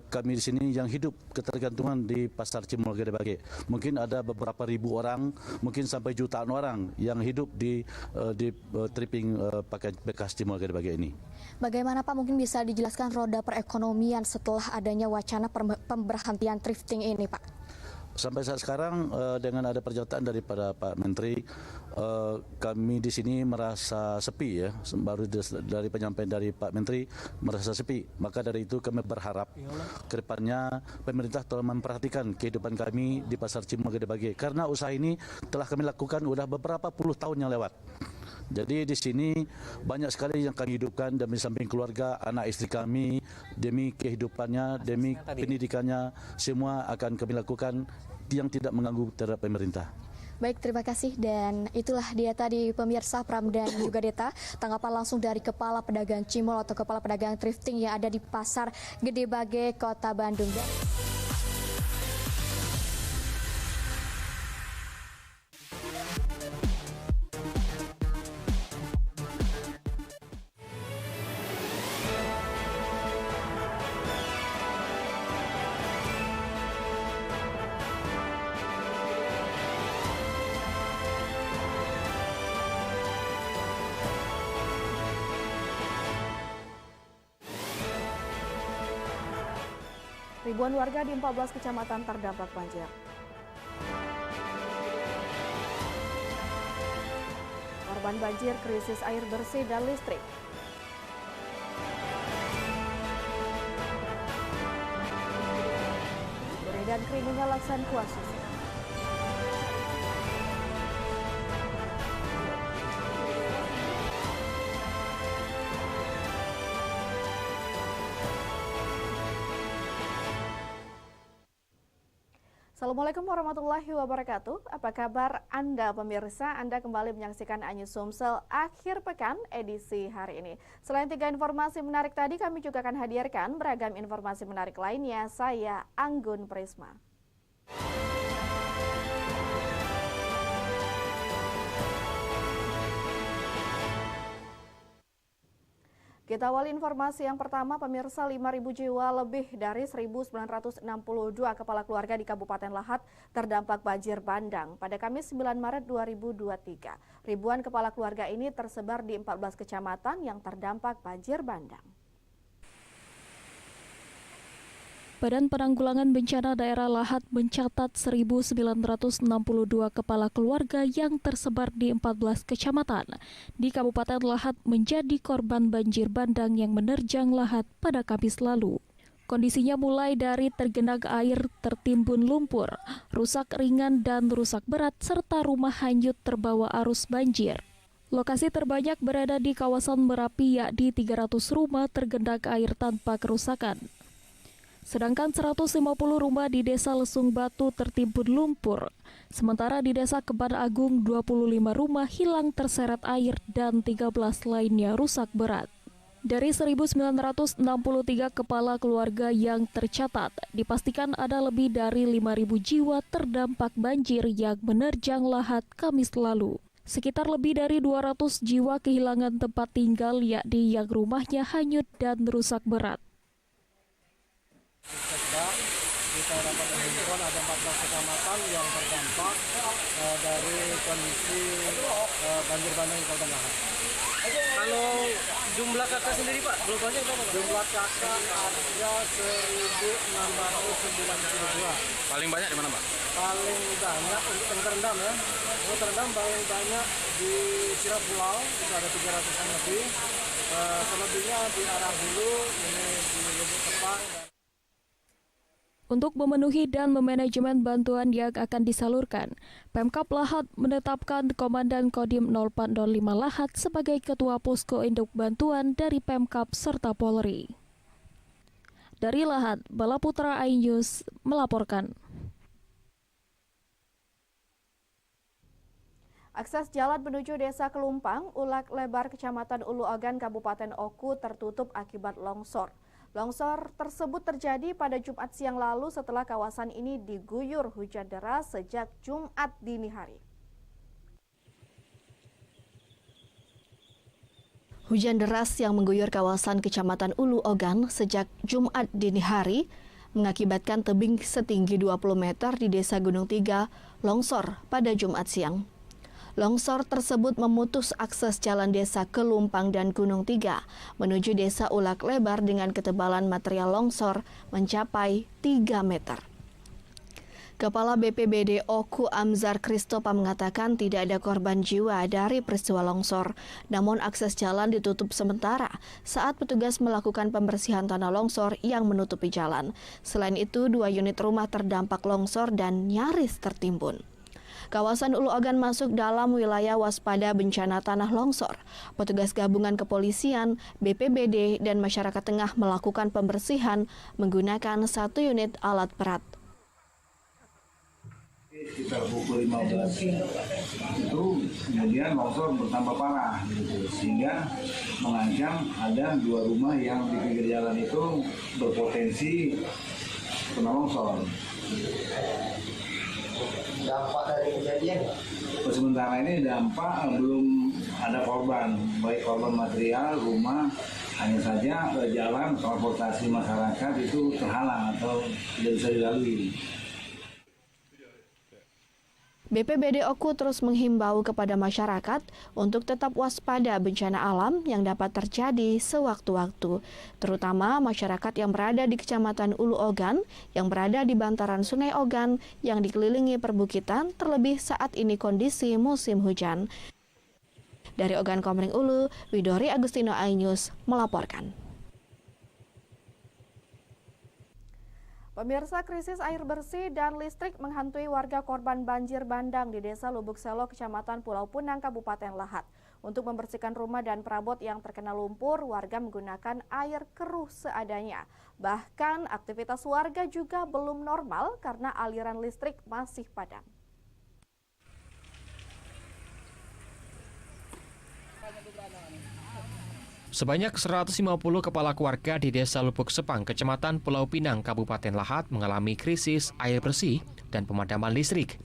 kami di sini yang hidup ketergantungan di Pasar Cimol Gede Bage. Mungkin ada beberapa ribu orang, mungkin sampai jutaan orang yang hidup di thrifting pakaian bekas Cimol Gede Bage ini. Bagaimana Pak, mungkin bisa dijelaskan roda perekonomian setelah adanya wacana pemberhentian thrifting ini, Pak? Sampai saat sekarang dengan ada pernyataan daripada Pak Menteri, kami di sini merasa sepi ya. Baru dari penyampaian dari Pak Menteri merasa sepi. Maka dari itu kami berharap ke depannya pemerintah telah memperhatikan kehidupan kami di Pasar Cimol Gede Bage, karena usaha ini telah kami lakukan sudah beberapa puluh tahun yang lewat. Jadi di sini banyak sekali yang kami hidupkan demi samping keluarga, anak istri kami, demi kehidupannya, demi pendidikannya, semua akan kami lakukan yang tidak mengganggu terhadap pemerintah. Baik, terima kasih. Dan itulah dia tadi pemirsa Pram dan juga Deta, tanggapan langsung dari Kepala Pedagang Cimol atau Kepala Pedagang Thrifting yang ada di Pasar Gede Bage, Kota Bandung. Ribuan warga di 14 kecamatan terdampak banjir. Korban banjir, krisis air bersih dan listrik. Beredar keringnya laksan kuasa. Assalamualaikum warahmatullahi wabarakatuh. Apa kabar Anda pemirsa? Anda kembali menyaksikan Anyus Sumsel akhir pekan edisi hari ini. Selain 3 informasi menarik tadi, kami juga akan hadirkan beragam informasi menarik lainnya. Saya Anggun Prisma. Kita awali informasi yang pertama, pemirsa, 5.000 jiwa lebih dari 1.962 kepala keluarga di Kabupaten Lahat terdampak banjir bandang pada Kamis 9 Maret 2023. Ribuan kepala keluarga ini tersebar di 14 kecamatan yang terdampak banjir bandang. Badan Penanggulangan Bencana Daerah Lahat mencatat 1.962 kepala keluarga yang tersebar di 14 kecamatan di Kabupaten Lahat menjadi korban banjir bandang yang menerjang Lahat pada Kamis lalu. Kondisinya mulai dari tergenang air, tertimbun lumpur, rusak ringan dan rusak berat, serta rumah hanyut terbawa arus banjir. Lokasi terbanyak berada di kawasan Merapi, yakni 300 rumah tergenang air tanpa kerusakan. Sedangkan 150 rumah di Desa Lesung Batu tertimbun lumpur. Sementara di Desa Keban Agung 25 rumah hilang terseret air dan 13 lainnya rusak berat. Dari 1.963 kepala keluarga yang tercatat, dipastikan ada lebih dari 5.000 jiwa terdampak banjir yang menerjang Lahat Kamis lalu. Sekitar lebih dari 200 jiwa kehilangan tempat tinggal, yakni yang rumahnya hanyut dan rusak berat. Kita dapat menghimbau ada 14 kecamatan yang terdampak dari kondisi banjir bandang di Kabupaten Lahat. Kalau jumlah kakak sendiri Pak, globalnya berapa? Jumlah kakak ada 1.692. Paling banyak di mana Pak? Paling banyak untuk yang terendam ya. Yang terendam paling banyak di Sirap Pulau, itu ada 300-an lebih. Selebihnya di arah Hulu, ini di Lubuk Tepang. Untuk memenuhi dan memanajemen bantuan yang akan disalurkan, Pemkab Lahat menetapkan Komandan Kodim 0405 Lahat sebagai Ketua Posko Induk Bantuan dari Pemkab serta Polri. Dari Lahat, Balaputra iNews melaporkan. Akses jalan menuju Desa Kelumpang, Ulak Lebar, Kecamatan Ulu Ogan, Kabupaten Oku tertutup akibat longsor. Longsor tersebut terjadi pada Jumat siang lalu setelah kawasan ini diguyur hujan deras sejak Jumat dini hari. Hujan deras yang mengguyur kawasan Kecamatan Ulu Ogan sejak Jumat dini hari mengakibatkan tebing setinggi 20 meter di Desa Gunung Tiga longsor pada Jumat siang. Longsor tersebut memutus akses jalan Desa Kelumpang dan Gunung Tiga menuju Desa Ulak Lebar dengan ketebalan material longsor mencapai 3 meter. Kepala BPBD Oku Amzar Kristopa mengatakan tidak ada korban jiwa dari peristiwa longsor, namun akses jalan ditutup sementara saat petugas melakukan pembersihan tanah longsor yang menutupi jalan. Selain itu, 2 unit rumah terdampak longsor dan nyaris tertimbun. Kawasan Ulu Ogan masuk dalam wilayah waspada bencana tanah longsor. Petugas gabungan kepolisian, BPBD, dan masyarakat tengah melakukan pembersihan menggunakan 1 unit alat berat. Sekitar pukul 15 itu kemudian longsor bertambah parah gitu, sehingga mengancam ada 2 rumah yang di pinggir jalan itu berpotensi kena longsor. Dampak dari kejadian? Sementara ini dampak belum ada korban, baik korban material, rumah, hanya saja jalan transportasi masyarakat itu terhalang atau tidak bisa dilalui. BPBD Oku terus menghimbau kepada masyarakat untuk tetap waspada bencana alam yang dapat terjadi sewaktu-waktu, terutama masyarakat yang berada di Kecamatan Ulu Ogan, yang berada di bantaran Sungai Ogan, yang dikelilingi perbukitan, terlebih saat ini kondisi musim hujan. Dari Ogan Komering Ulu, Widori Agustino iNews melaporkan. Pemirsa, krisis air bersih dan listrik menghantui warga korban banjir bandang di Desa Lubuk Selo, Kecamatan Pulau Punang, Kabupaten Lahat. Untuk membersihkan rumah dan perabot yang terkena lumpur, warga menggunakan air keruh seadanya. Bahkan aktivitas warga juga belum normal karena aliran listrik masih padam. Sebanyak 150 kepala keluarga di Desa Lubuk Sepang, Kecamatan Pulau Pinang, Kabupaten Lahat mengalami krisis air bersih dan pemadaman listrik.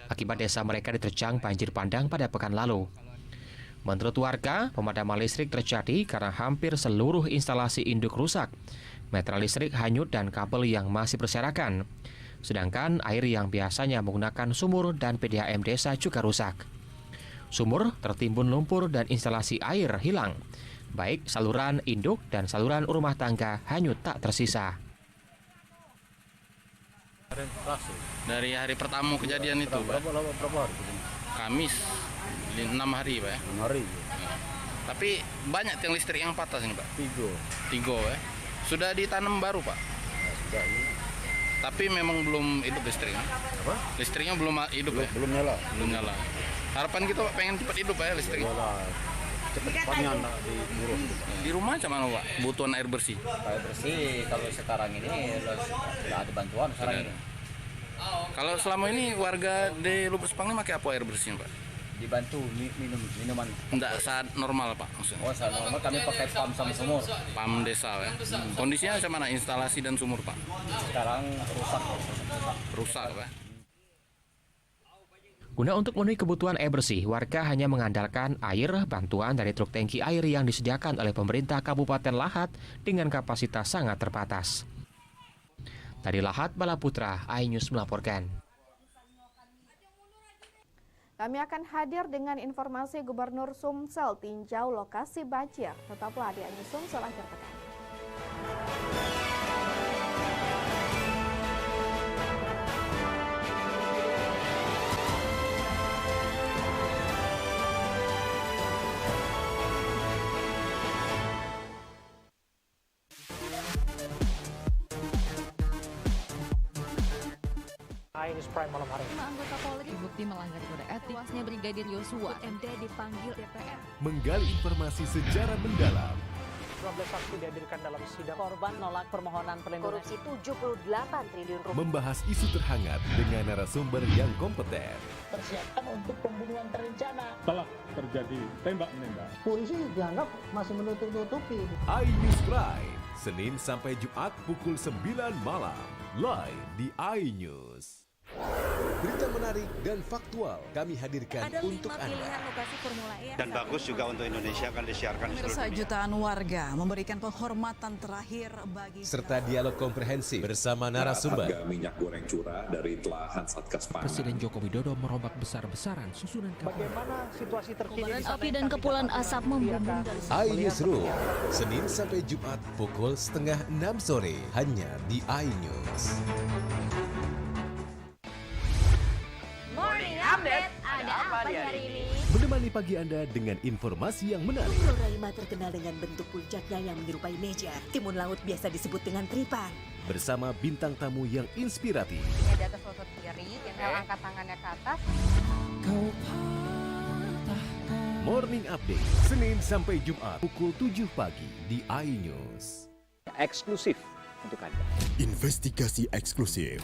Akibat desa mereka diterjang banjir bandang pada pekan lalu. Menurut warga, pemadaman listrik terjadi karena hampir seluruh instalasi induk rusak. Meteran listrik hanyut dan kabel yang masih berserakan. Sedangkan air yang biasanya menggunakan sumur dan PDAM desa juga rusak. Sumur tertimbun lumpur dan instalasi air hilang. Baik saluran induk dan saluran rumah tangga hanyut tak tersisa. Dari hari pertama kejadian itu, berapa hari? Kamis, 6 hari, Pak. 6 hari. Ya. Tapi banyak tiang listrik yang patah ini, Pak. 3 ya. Sudah ditanam baru, Pak. Nah, sudah ini. Tapi memang belum hidup listriknya. Apa? Listriknya belum hidup, ya. Belum nyala. Belum nyala. Harapan kita, Pak, pengen cepat hidup ya listriknya. Cepatnya diurus. Di rumah macam mana, Pak? Butuhan air bersih. Air bersih kalau sekarang ini sudah ada bantuan sekarang ini. Kalau selama ini warga di Lubuk Sepang ini pakai apa air bersih, Pak? Dibantu minuman. Enggak saat normal, Pak, maksudnya. Oh, saat normal kami pakai pam sama sumur. Pam desa ya. Kondisinya macam mana instalasi dan sumur, Pak? Sekarang rusak. Rusak, Pak. Guna untuk memenuhi kebutuhan air bersih, warga hanya mengandalkan air bantuan dari truk tangki air yang disediakan oleh pemerintah Kabupaten Lahat dengan kapasitas sangat terbatas. Dari Lahat, Bala Putra, iNews melaporkan. Kami akan hadir dengan informasi Gubernur Sumsel tinjau lokasi banjir. Tetaplah di iNews Sumsel akhir pekan. iNews Prime malam hari. 5 anggota Polri bukti melanggar kode etik. Tuasnya Brigadir Yosua MD dipanggil DPR. Menggali informasi secara mendalam. 12 saksi dihadirkan dalam sidang. Korban nolak permohonan perlindungan. Korupsi 78 triliun rupiah. Membahas isu terhangat dengan narasumber yang kompeten. Persiapkan untuk pembunuhan terencana. Telah terjadi tembak-menembak. Polisi dianggap masih menutup-nutupi. iNews Prime, Senin sampai Jumat pukul 9 malam. Live di iNews. Berita menarik dan faktual kami hadirkan untuk Anda. Lokasi Formula E. Dan bagus juga untuk Indonesia akan disiarkan di seluruh dunia. Jutaan warga memberikan penghormatan terakhir bagi serta dialog komprehensif bersama narasumber. Harga minyak goreng curah dari telahan Satgas Pangan. Presiden Joko Widodo merombak besar-besaran susunan kapal. Bagaimana situasi terkini? Api dan kepulan asap membumbung dari iNewsroom, Senin sampai Jumat pukul 5:30 sore hanya di iNews. Morning Update, ada apa di hari ini? Menemani pagi Anda dengan informasi yang menarik. Pulau Raima terkenal dengan bentuk puncaknya yang menyerupai meja. Timun laut biasa disebut dengan tripan. Bersama bintang tamu yang inspiratif. Di atas lutut kiri, inhale angkat tangannya ke atas. Morning Update, Senin sampai Jumat pukul 7 pagi di iNews. Eksklusif untuk Anda. Investigasi eksklusif.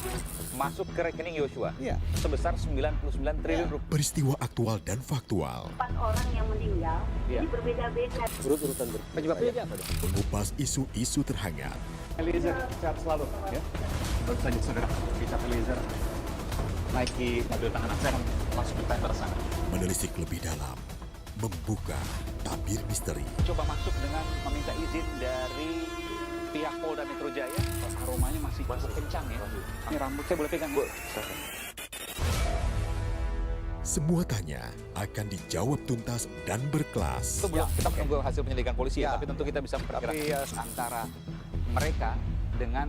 Masuk ke rekening Yosua. Iya. Sebesar 99 triliun rupiah. Peristiwa aktual dan faktual. 4 orang yang meninggal, ini berbeda-beda. Urut-urutan penyebabnya apa dong? Mengupas isu-isu terhangat. Eliezer, sehat selalu. Ya. Baru saja saudara, Richard Eliezer naiki mobil tahanan saya masuk ke tender sana. Menelisik lebih dalam. Membuka tabir misteri. Coba masuk dengan meminta izin dari pihak Polda Metro Jaya. Aromanya masih kencang ya. Ini rambut saya boleh pegang, Bu? Semua tanya akan dijawab tuntas dan berkelas. Ya, kita menunggu hasil penyelidikan polisi ya, tapi tentu kita bisa memperkirakan antara mereka dengan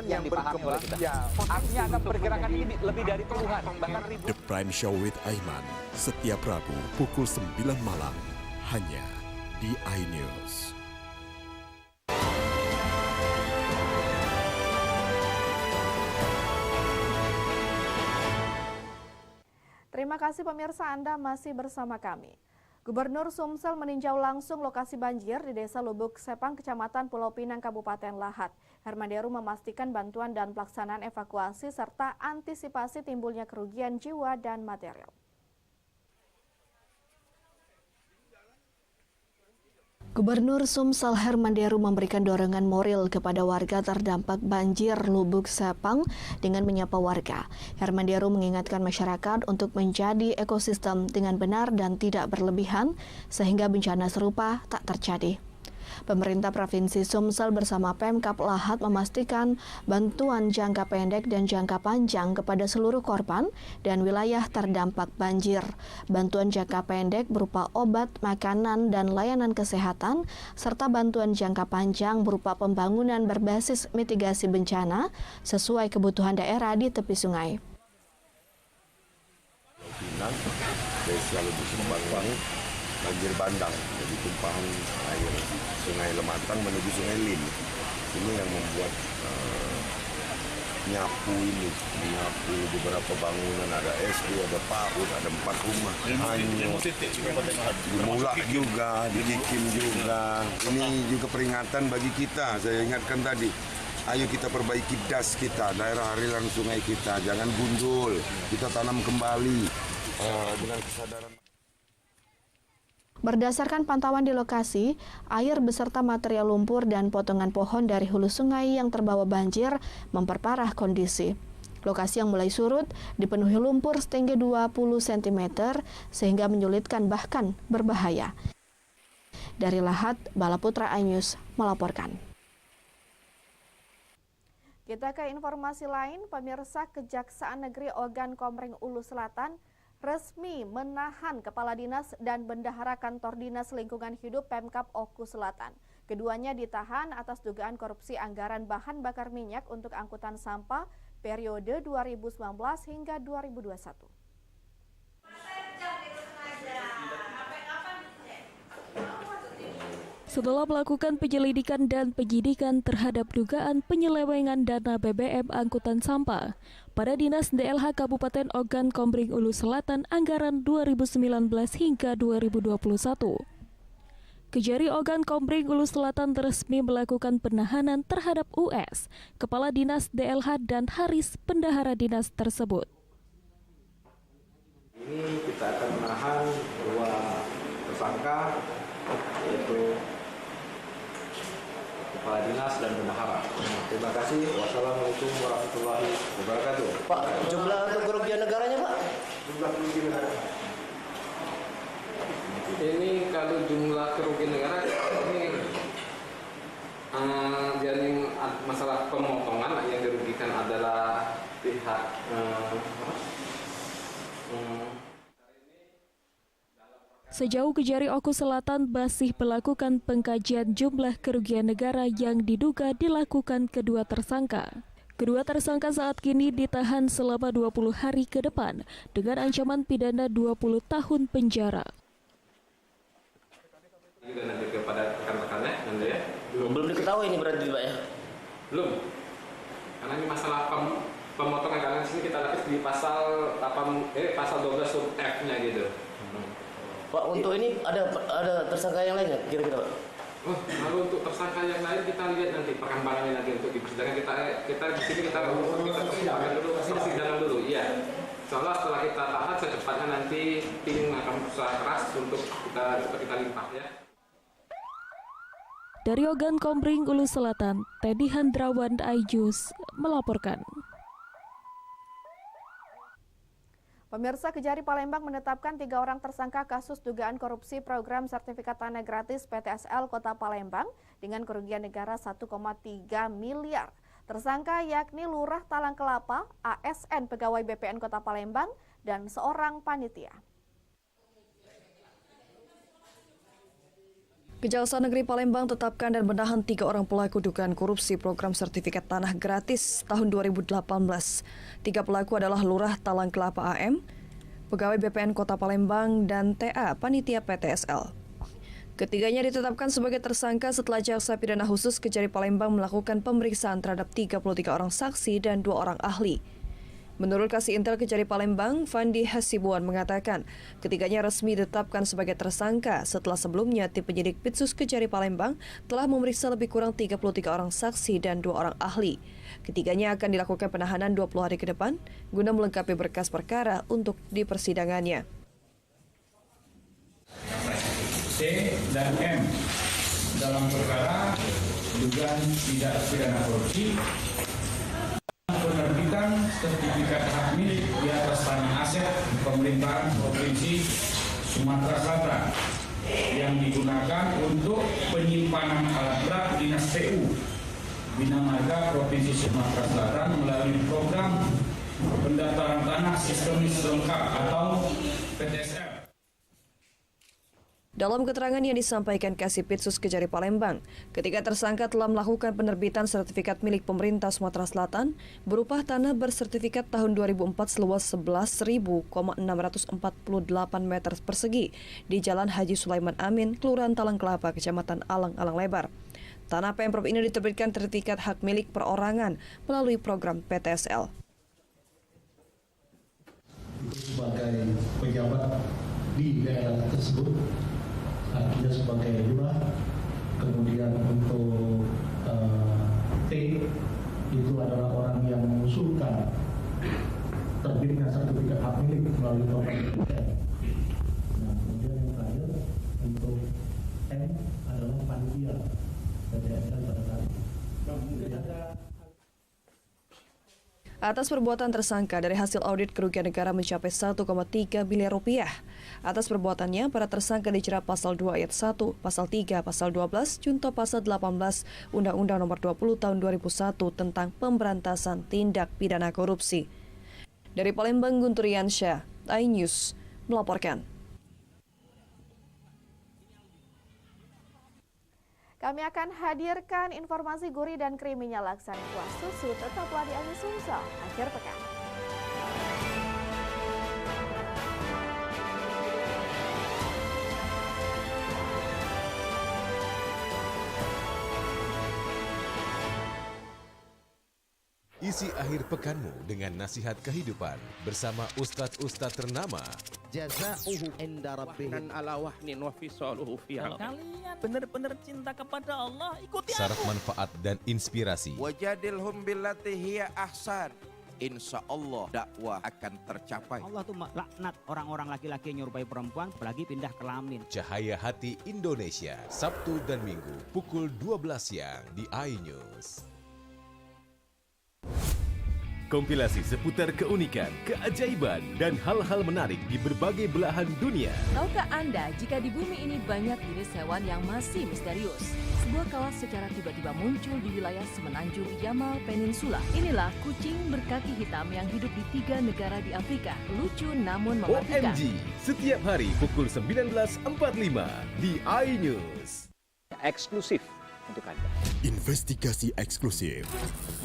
yang dipahami oleh kita. Ya, artinya akan memperkirakan ini lebih dari puluhan, bahkan ribuan. The Prime Show with Aiman, setiap Rabu pukul 9 malam, hanya di iNews. Terima kasih pemirsa, Anda masih bersama kami. Gubernur Sumsel meninjau langsung lokasi banjir di Desa Lubuk Sepang, Kecamatan Pulau Pinang, Kabupaten Lahat. Hermanderu memastikan bantuan dan pelaksanaan evakuasi serta antisipasi timbulnya kerugian jiwa dan material. Gubernur Sumsel Hermanderu memberikan dorongan moral kepada warga terdampak banjir Lubuk Sepang dengan menyapa warga. Hermanderu mengingatkan masyarakat untuk menjadi ekosistem dengan benar dan tidak berlebihan sehingga bencana serupa tak terjadi. Pemerintah Provinsi Sumsel bersama Pemkab Lahat memastikan bantuan jangka pendek dan jangka panjang kepada seluruh korban dan wilayah terdampak banjir. Bantuan jangka pendek berupa obat, makanan, dan layanan kesehatan, serta bantuan jangka panjang berupa pembangunan berbasis mitigasi bencana sesuai kebutuhan daerah di tepi sungai. Pinang, Desa Lubuk Sepang ini banjir bandang, jadi tumpahan air Sungai Lematang menuju Sungai Lim. Ini yang membuat menyapu beberapa bangunan, ada SD, ada PAUD, ada 4 rumah. Hanya dimulak juga, dibikin juga. Ini juga peringatan bagi kita. Saya ingatkan tadi, ayo kita perbaiki das kita, daerah aliran sungai kita, jangan gundul. Kita tanam kembali dengan kesadaran. Berdasarkan pantauan di lokasi, air beserta material lumpur dan potongan pohon dari hulu sungai yang terbawa banjir memperparah kondisi. Lokasi yang mulai surut dipenuhi lumpur setinggi 20 cm sehingga menyulitkan bahkan berbahaya. Dari Lahat, Balaputra iNews melaporkan. Kita ke informasi lain, pemirsa. Kejaksaan Negeri Ogan Komering Ulu Selatan resmi menahan Kepala Dinas dan Bendahara Kantor Dinas Lingkungan Hidup Pemkab Oku Selatan. Keduanya ditahan atas dugaan korupsi anggaran bahan bakar minyak untuk angkutan sampah periode 2019 hingga 2021. Setelah melakukan penyelidikan dan penyidikan terhadap dugaan penyelewengan dana BBM angkutan sampah pada Dinas DLH Kabupaten Ogan Komering Ulu Selatan anggaran 2019 hingga 2021. Kejari Ogan Komering Ulu Selatan resmi melakukan penahanan terhadap US, Kepala Dinas DLH dan Haris, Bendahara Dinas tersebut. Ini kita akan menahan 2 tersangka, yaitu Kepala Dinas dan Bendahara. Terima kasih. Wassalamualaikum warahmatullahi wabarakatuh. Pak, jumlah untuk kerugian negaranya, Pak? Jumlah kerugian negara. Ini kalau jumlah kerugian negara ini jadi masalah pemotongan yang dirugikan adalah pihak Sejauh Kejari Oku Selatan masih melakukan pengkajian jumlah kerugian negara yang diduga dilakukan kedua tersangka. Kedua tersangka saat kini ditahan selama 20 hari ke depan dengan ancaman pidana 20 tahun penjara. Juga nanti kepada rekan-rekannya nanti ya. Belum diketahui ini berarti, Pak ya? Belum. Karena ini masalah pemotongan, karena di sini kita lihat di pasal 12 sub F-nya gitu. Pak, untuk ini ada tersangka yang lainnya kira-kira, Pak? Oh, lalu untuk tersangka yang lain kita lihat nanti perkembangannya nanti untuk di persidangan kita di sini kita persidangan dulu, iya. Soalnya setelah kita tahan secepatnya nanti tim akan berusaha keras untuk kita limpah ya. Dari Ogan Komering Ulu Selatan, Teddy Handrawan iNews melaporkan. Pemirsa, Kejari Palembang menetapkan 3 orang tersangka kasus dugaan korupsi program sertifikat tanah gratis PTSL Kota Palembang dengan kerugian negara 1,3 miliar. Tersangka yakni Lurah Talang Kelapa, ASN pegawai BPN Kota Palembang, dan seorang panitia. Kejaksaan Negeri Palembang tetapkan dan menahan 3 orang pelaku dugaan korupsi program sertifikat tanah gratis tahun 2018. 3 pelaku adalah Lurah Talang Kelapa AM, pegawai BPN Kota Palembang, dan TA panitia PTSL. Ketiganya ditetapkan sebagai tersangka setelah Jaksa Pidana Khusus Kejari Palembang melakukan pemeriksaan terhadap 33 orang saksi dan 2 orang ahli. Menurut Kasih Intel Kejari Palembang, Fandi Hasibuan mengatakan ketiganya resmi ditetapkan sebagai tersangka setelah sebelumnya tim penyidik Pitsus Kejari Palembang telah memeriksa lebih kurang 33 orang saksi dan 2 orang ahli. Ketiganya akan dilakukan penahanan 20 hari ke depan guna melengkapi berkas perkara untuk di persidangannya. C dan M dalam perkara dugaan tindak pidana korupsi, penerbitan sertifikat hak milik di atas tanah aset pemerintahan Provinsi Sumatera Selatan yang digunakan untuk penyimpanan alat berat Dinas PU Bina Marga Provinsi Sumatera Selatan melalui program pendaftaran tanah sistemis lengkap atau PTSL. Dalam keterangan yang disampaikan Kasih Pitsus Kejari Palembang, ketiga tersangka telah melakukan penerbitan sertifikat milik pemerintah Sumatera Selatan berupa tanah bersertifikat tahun 2004 seluas 11.648 meter persegi di Jalan Haji Sulaiman Amin, Kelurahan Talang Kelapa, Kecamatan Alang-Alang Lebar. Tanah Pemprov ini diterbitkan sertifikat hak milik perorangan melalui program PTSL. Sebagai pejabat di daerah tersebut, artinya sebagai lurah, kemudian untuk T itu adalah orang yang mengusulkan terbitnya sertifikat hak milik melalui program PTSL. Nah, kemudian yang terakhir untuk M adalah panitia PTSL pada saat itu. Atas perbuatan tersangka, dari hasil audit kerugian negara mencapai 1,3 miliar rupiah. Atas perbuatannya, para tersangka dijerat pasal 2 ayat 1, pasal 3, pasal 12, junto pasal 18, Undang-Undang Nomor 20 Tahun 2001 tentang pemberantasan tindak pidana korupsi. Dari Palembang, Guntur Yansyah, iNews melaporkan. Kami akan hadirkan informasi gurih dan kriminya laksan kuah susu. Tetaplah di iNews Sumsel akhir pekan. Isi akhir pekanmu dengan nasihat kehidupan bersama ustadz-ustadz ternama. Jazauhu inda rabbihim ala wahnin wa fisaluhu fi kalian benar-benar cinta kepada Allah, ikuti syarat aku. Manfaat dan inspirasi. Wajadilhum billati hiya ahsan. Insya Allah dakwah akan tercapai. Allah tuh laknat orang-orang laki-laki yang nyerupai perempuan apalagi pindah kelamin. Cahaya Hati Indonesia, Sabtu dan Minggu pukul 12 siang di iNews. Kompilasi seputar keunikan, keajaiban, dan hal-hal menarik di berbagai belahan dunia. Tahukah Anda jika di bumi ini banyak jenis hewan yang masih misterius? Sebuah kawas secara tiba-tiba muncul di wilayah semenanjung Yamal Peninsula. Inilah kucing berkaki hitam yang hidup di 3 negara di Afrika. Lucu namun mematikan. OMG, setiap hari pukul 19.45 di iNews. Eksklusif untuk Anda. Investigasi eksklusif.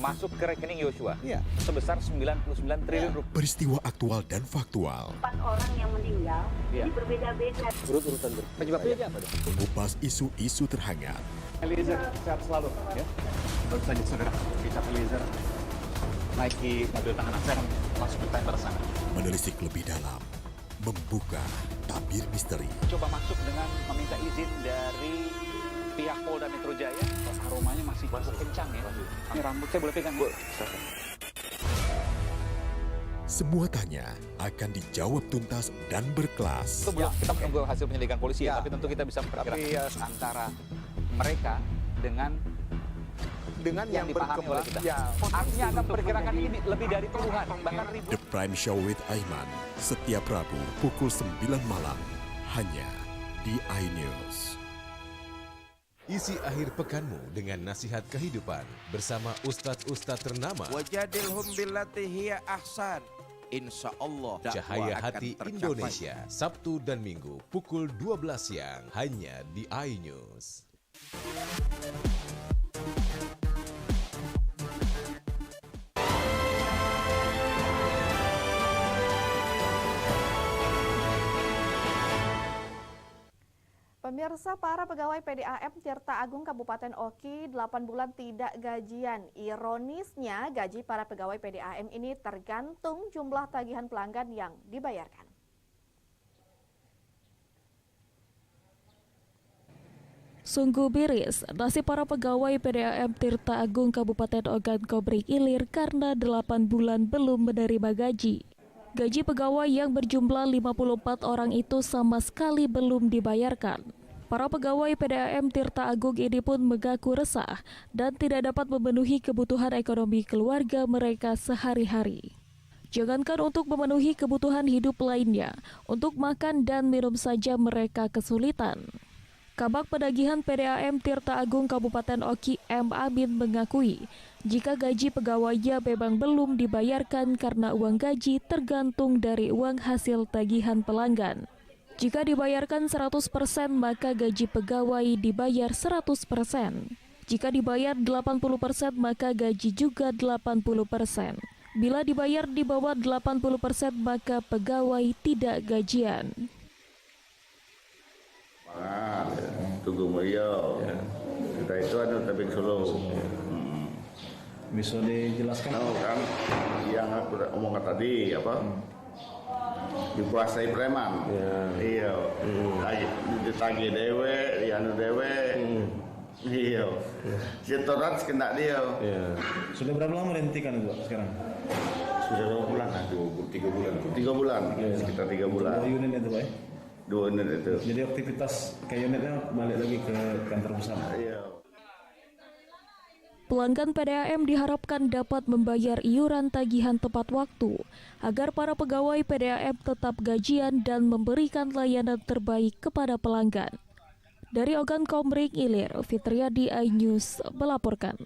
Masuk ke rekening Yosua sebesar 99 triliun rupiah. Peristiwa aktual dan faktual. 4 orang yang meninggal ini berbeda-beda. Urut-urutan penyebabnya apa dong? Mengupas isu-isu terhangat. Eliezer sehat selalu ya. Baru saja saudara Richard Eliezer naiki mobil tahanan, saya akan masuk ke tender sana. Menelisik lebih dalam, membuka tabir misteri. Coba masuk dengan meminta izin dari pihak Polda Metro Jaya. Aromanya masih kencang ya. Ini rambut saya boleh pegang, Bu? Semua tanya akan dijawab tuntas dan berkelas. Sebelum kita menunggu hasil penyelidikan polisi, tapi tentu kita bisa memperkirakan antara mereka dengan yang dipahami oleh kita. Artinya akan memperkirakan ini lebih dari puluhan, bahkan ribuan. The Prime Show with Aiman, setiap Rabu pukul 9 malam, hanya di iNews. Isi akhir pekanmu dengan nasihat kehidupan bersama ustadz-ustadz ternama. Wajadilhum billati hiya ahsan. Insya Allah Cahaya Hati Indonesia, Sabtu dan Minggu pukul 12 siang hanya di iNews. Pemirsa, para pegawai PDAM Tirta Agung Kabupaten Oki 8 bulan tidak gajian. Ironisnya, gaji para pegawai PDAM ini tergantung jumlah tagihan pelanggan yang dibayarkan. Sungguh miris nasib para pegawai PDAM Tirta Agung Kabupaten Ogan Komering Ilir karena 8 bulan belum menerima gaji. Gaji pegawai yang berjumlah 54 orang itu sama sekali belum dibayarkan. Para pegawai PDAM Tirta Agung ini pun mengaku resah dan tidak dapat memenuhi kebutuhan ekonomi keluarga mereka sehari-hari. Jangankan untuk memenuhi kebutuhan hidup lainnya, untuk makan dan minum saja mereka kesulitan. Kabag Penagihan PDAM Tirta Agung Kabupaten Oki M. Amin mengakui jika gaji pegawainya memang belum dibayarkan karena uang gaji tergantung dari uang hasil tagihan pelanggan. Jika dibayarkan 100% maka gaji pegawai dibayar 100%. Jika dibayar 80% maka gaji juga 80%. Bila dibayar di bawah 80% maka pegawai tidak gajian. Tunggu Mario. Kita itu ada tabing Solo. Bisa dijelaskan? Tahu kan yang aku omongkan tadi apa? Dikuasai preman. Iya. Ditagih dewe, anu dewe. Iya. Setoran kena dia. Sudah berapa lama dihentikan itu sekarang? Sudah berapa bulan? 3 bulan. 3 bulan. Sekitar 3 bulan. 2 unit itu, Pak. 2 unit itu. Jadi aktivitas kayak unitnya balik lagi ke kantor pusat. Iya. Pelanggan PDAM diharapkan dapat membayar iuran tagihan tepat waktu agar para pegawai PDAM tetap gajian dan memberikan layanan terbaik kepada pelanggan. Dari Ogan Komering Ilir, Fitriadi, iNews melaporkan.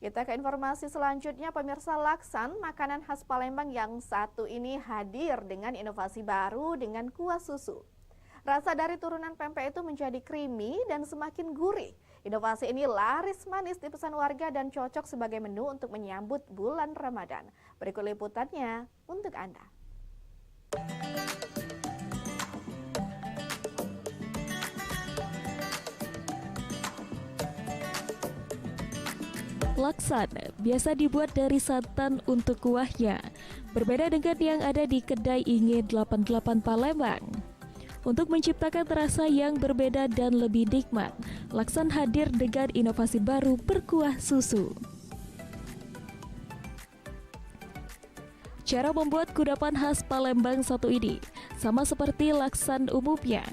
Kita ke informasi selanjutnya, pemirsa. Laksan, makanan khas Palembang yang satu ini hadir dengan inovasi baru dengan kuah susu. Rasa dari turunan pempek itu menjadi creamy dan semakin gurih. Inovasi ini laris manis dipesan warga dan cocok sebagai menu untuk menyambut bulan Ramadan. Berikut liputannya untuk Anda. Laksan biasa dibuat dari santan untuk kuahnya, berbeda dengan yang ada di kedai Inge 88 Palembang. Untuk menciptakan rasa yang berbeda dan lebih nikmat, Laksan hadir dengan inovasi baru berkuah susu. Cara membuat kudapan khas Palembang satu ini sama seperti Laksan umumnya,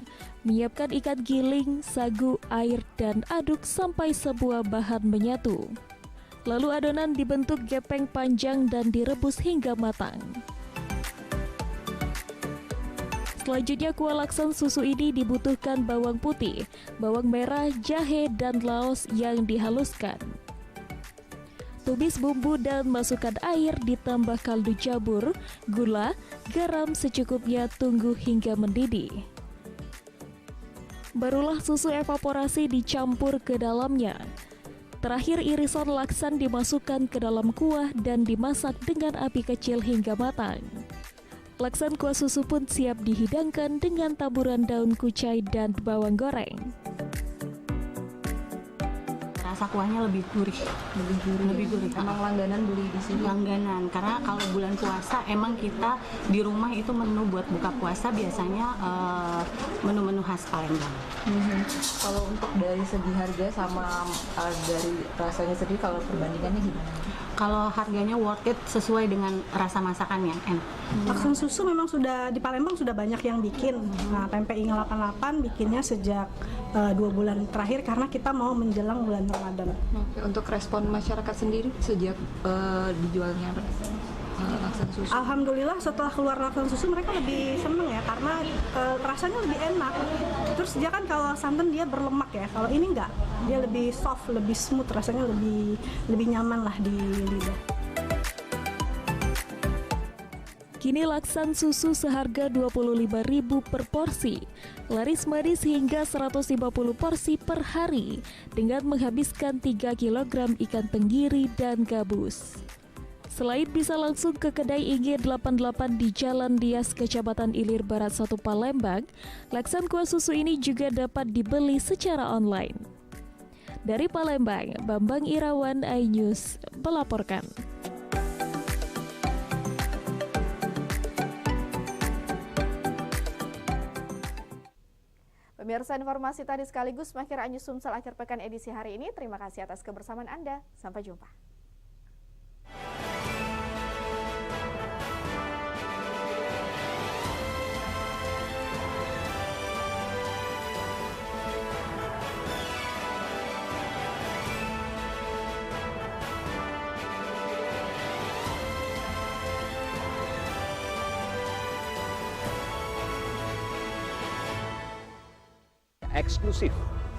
menyiapkan ikan giling, sagu, air, dan aduk sampai sebuah bahan menyatu. Lalu adonan dibentuk gepeng panjang dan direbus hingga matang. Selanjutnya kuah laksan susu ini dibutuhkan bawang putih, bawang merah, jahe, dan laos yang dihaluskan. Tumis bumbu dan masukkan air, ditambah kaldu jamur, gula, garam secukupnya, tunggu hingga mendidih. Barulah susu evaporasi dicampur ke dalamnya. Terakhir irisan laksan dimasukkan ke dalam kuah dan dimasak dengan api kecil hingga matang. Laksan kuah susu pun siap dihidangkan dengan taburan daun kucai dan bawang goreng. Rasa kuahnya lebih gurih. Emang langganan beli di sini? Langganan, karena kalau bulan puasa emang kita di rumah itu menu buat buka puasa biasanya menu-menu khas Palembang. Kalau untuk dari segi harga sama dari rasanya sendiri, kalau perbandingannya gimana? Kalau harganya worth it sesuai dengan rasa masakannya, enak. Laksan susu memang sudah di Palembang sudah banyak yang bikin. Nah, pempek Inge 88 bikinnya sejak 2 bulan terakhir karena kita mau menjelang bulan Ramadan. Untuk respon masyarakat sendiri sejak dijualnya laksan susu? Alhamdulillah setelah keluar laksan susu mereka lebih seneng ya karena rasanya lebih enak. Terus dia kan kalau santan dia berlemak ya, kalau ini enggak, dia lebih soft, lebih smooth, rasanya lebih nyaman lah di lidah. Kini laksan susu seharga Rp25.000 per porsi, laris manis hingga 150 porsi per hari dengan menghabiskan 3 kg ikan tenggiri dan gabus. Selain bisa langsung ke kedai IG88 di Jalan Dias, Kecamatan Ilir Barat 1 Palembang, laksan kuah susu ini juga dapat dibeli secara online. Dari Palembang, Bambang Irawan, iNews melaporkan. Pemirsa, informasi tadi sekaligus mengakhiri iNews Sumsel akhir pekan edisi hari ini. Terima kasih atas kebersamaan Anda. Sampai jumpa. Eksklusif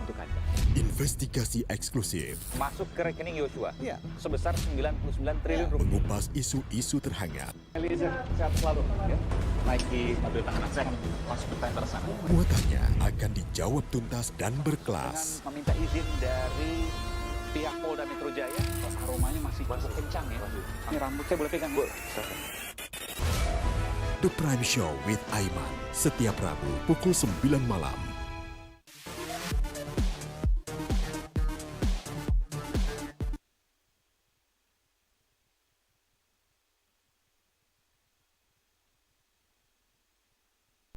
untuk Anda. Investigasi eksklusif. Masuk ke rekening Yosua sebesar 99 triliun rupiah. Mengupas isu-isu terhangat. Eliezer, sehat selalu. Ya. Naiki mobil tahanan, saya akan masuk ke kantor sana. Muatannya akan dijawab tuntas dan berkelas. Dengan meminta izin dari pihak Polda Metro Jaya. Aromanya masih kencang ya. Ini rambut saya boleh pegang? Boleh. The Prime Show with Aiman. Setiap Rabu pukul 9 malam.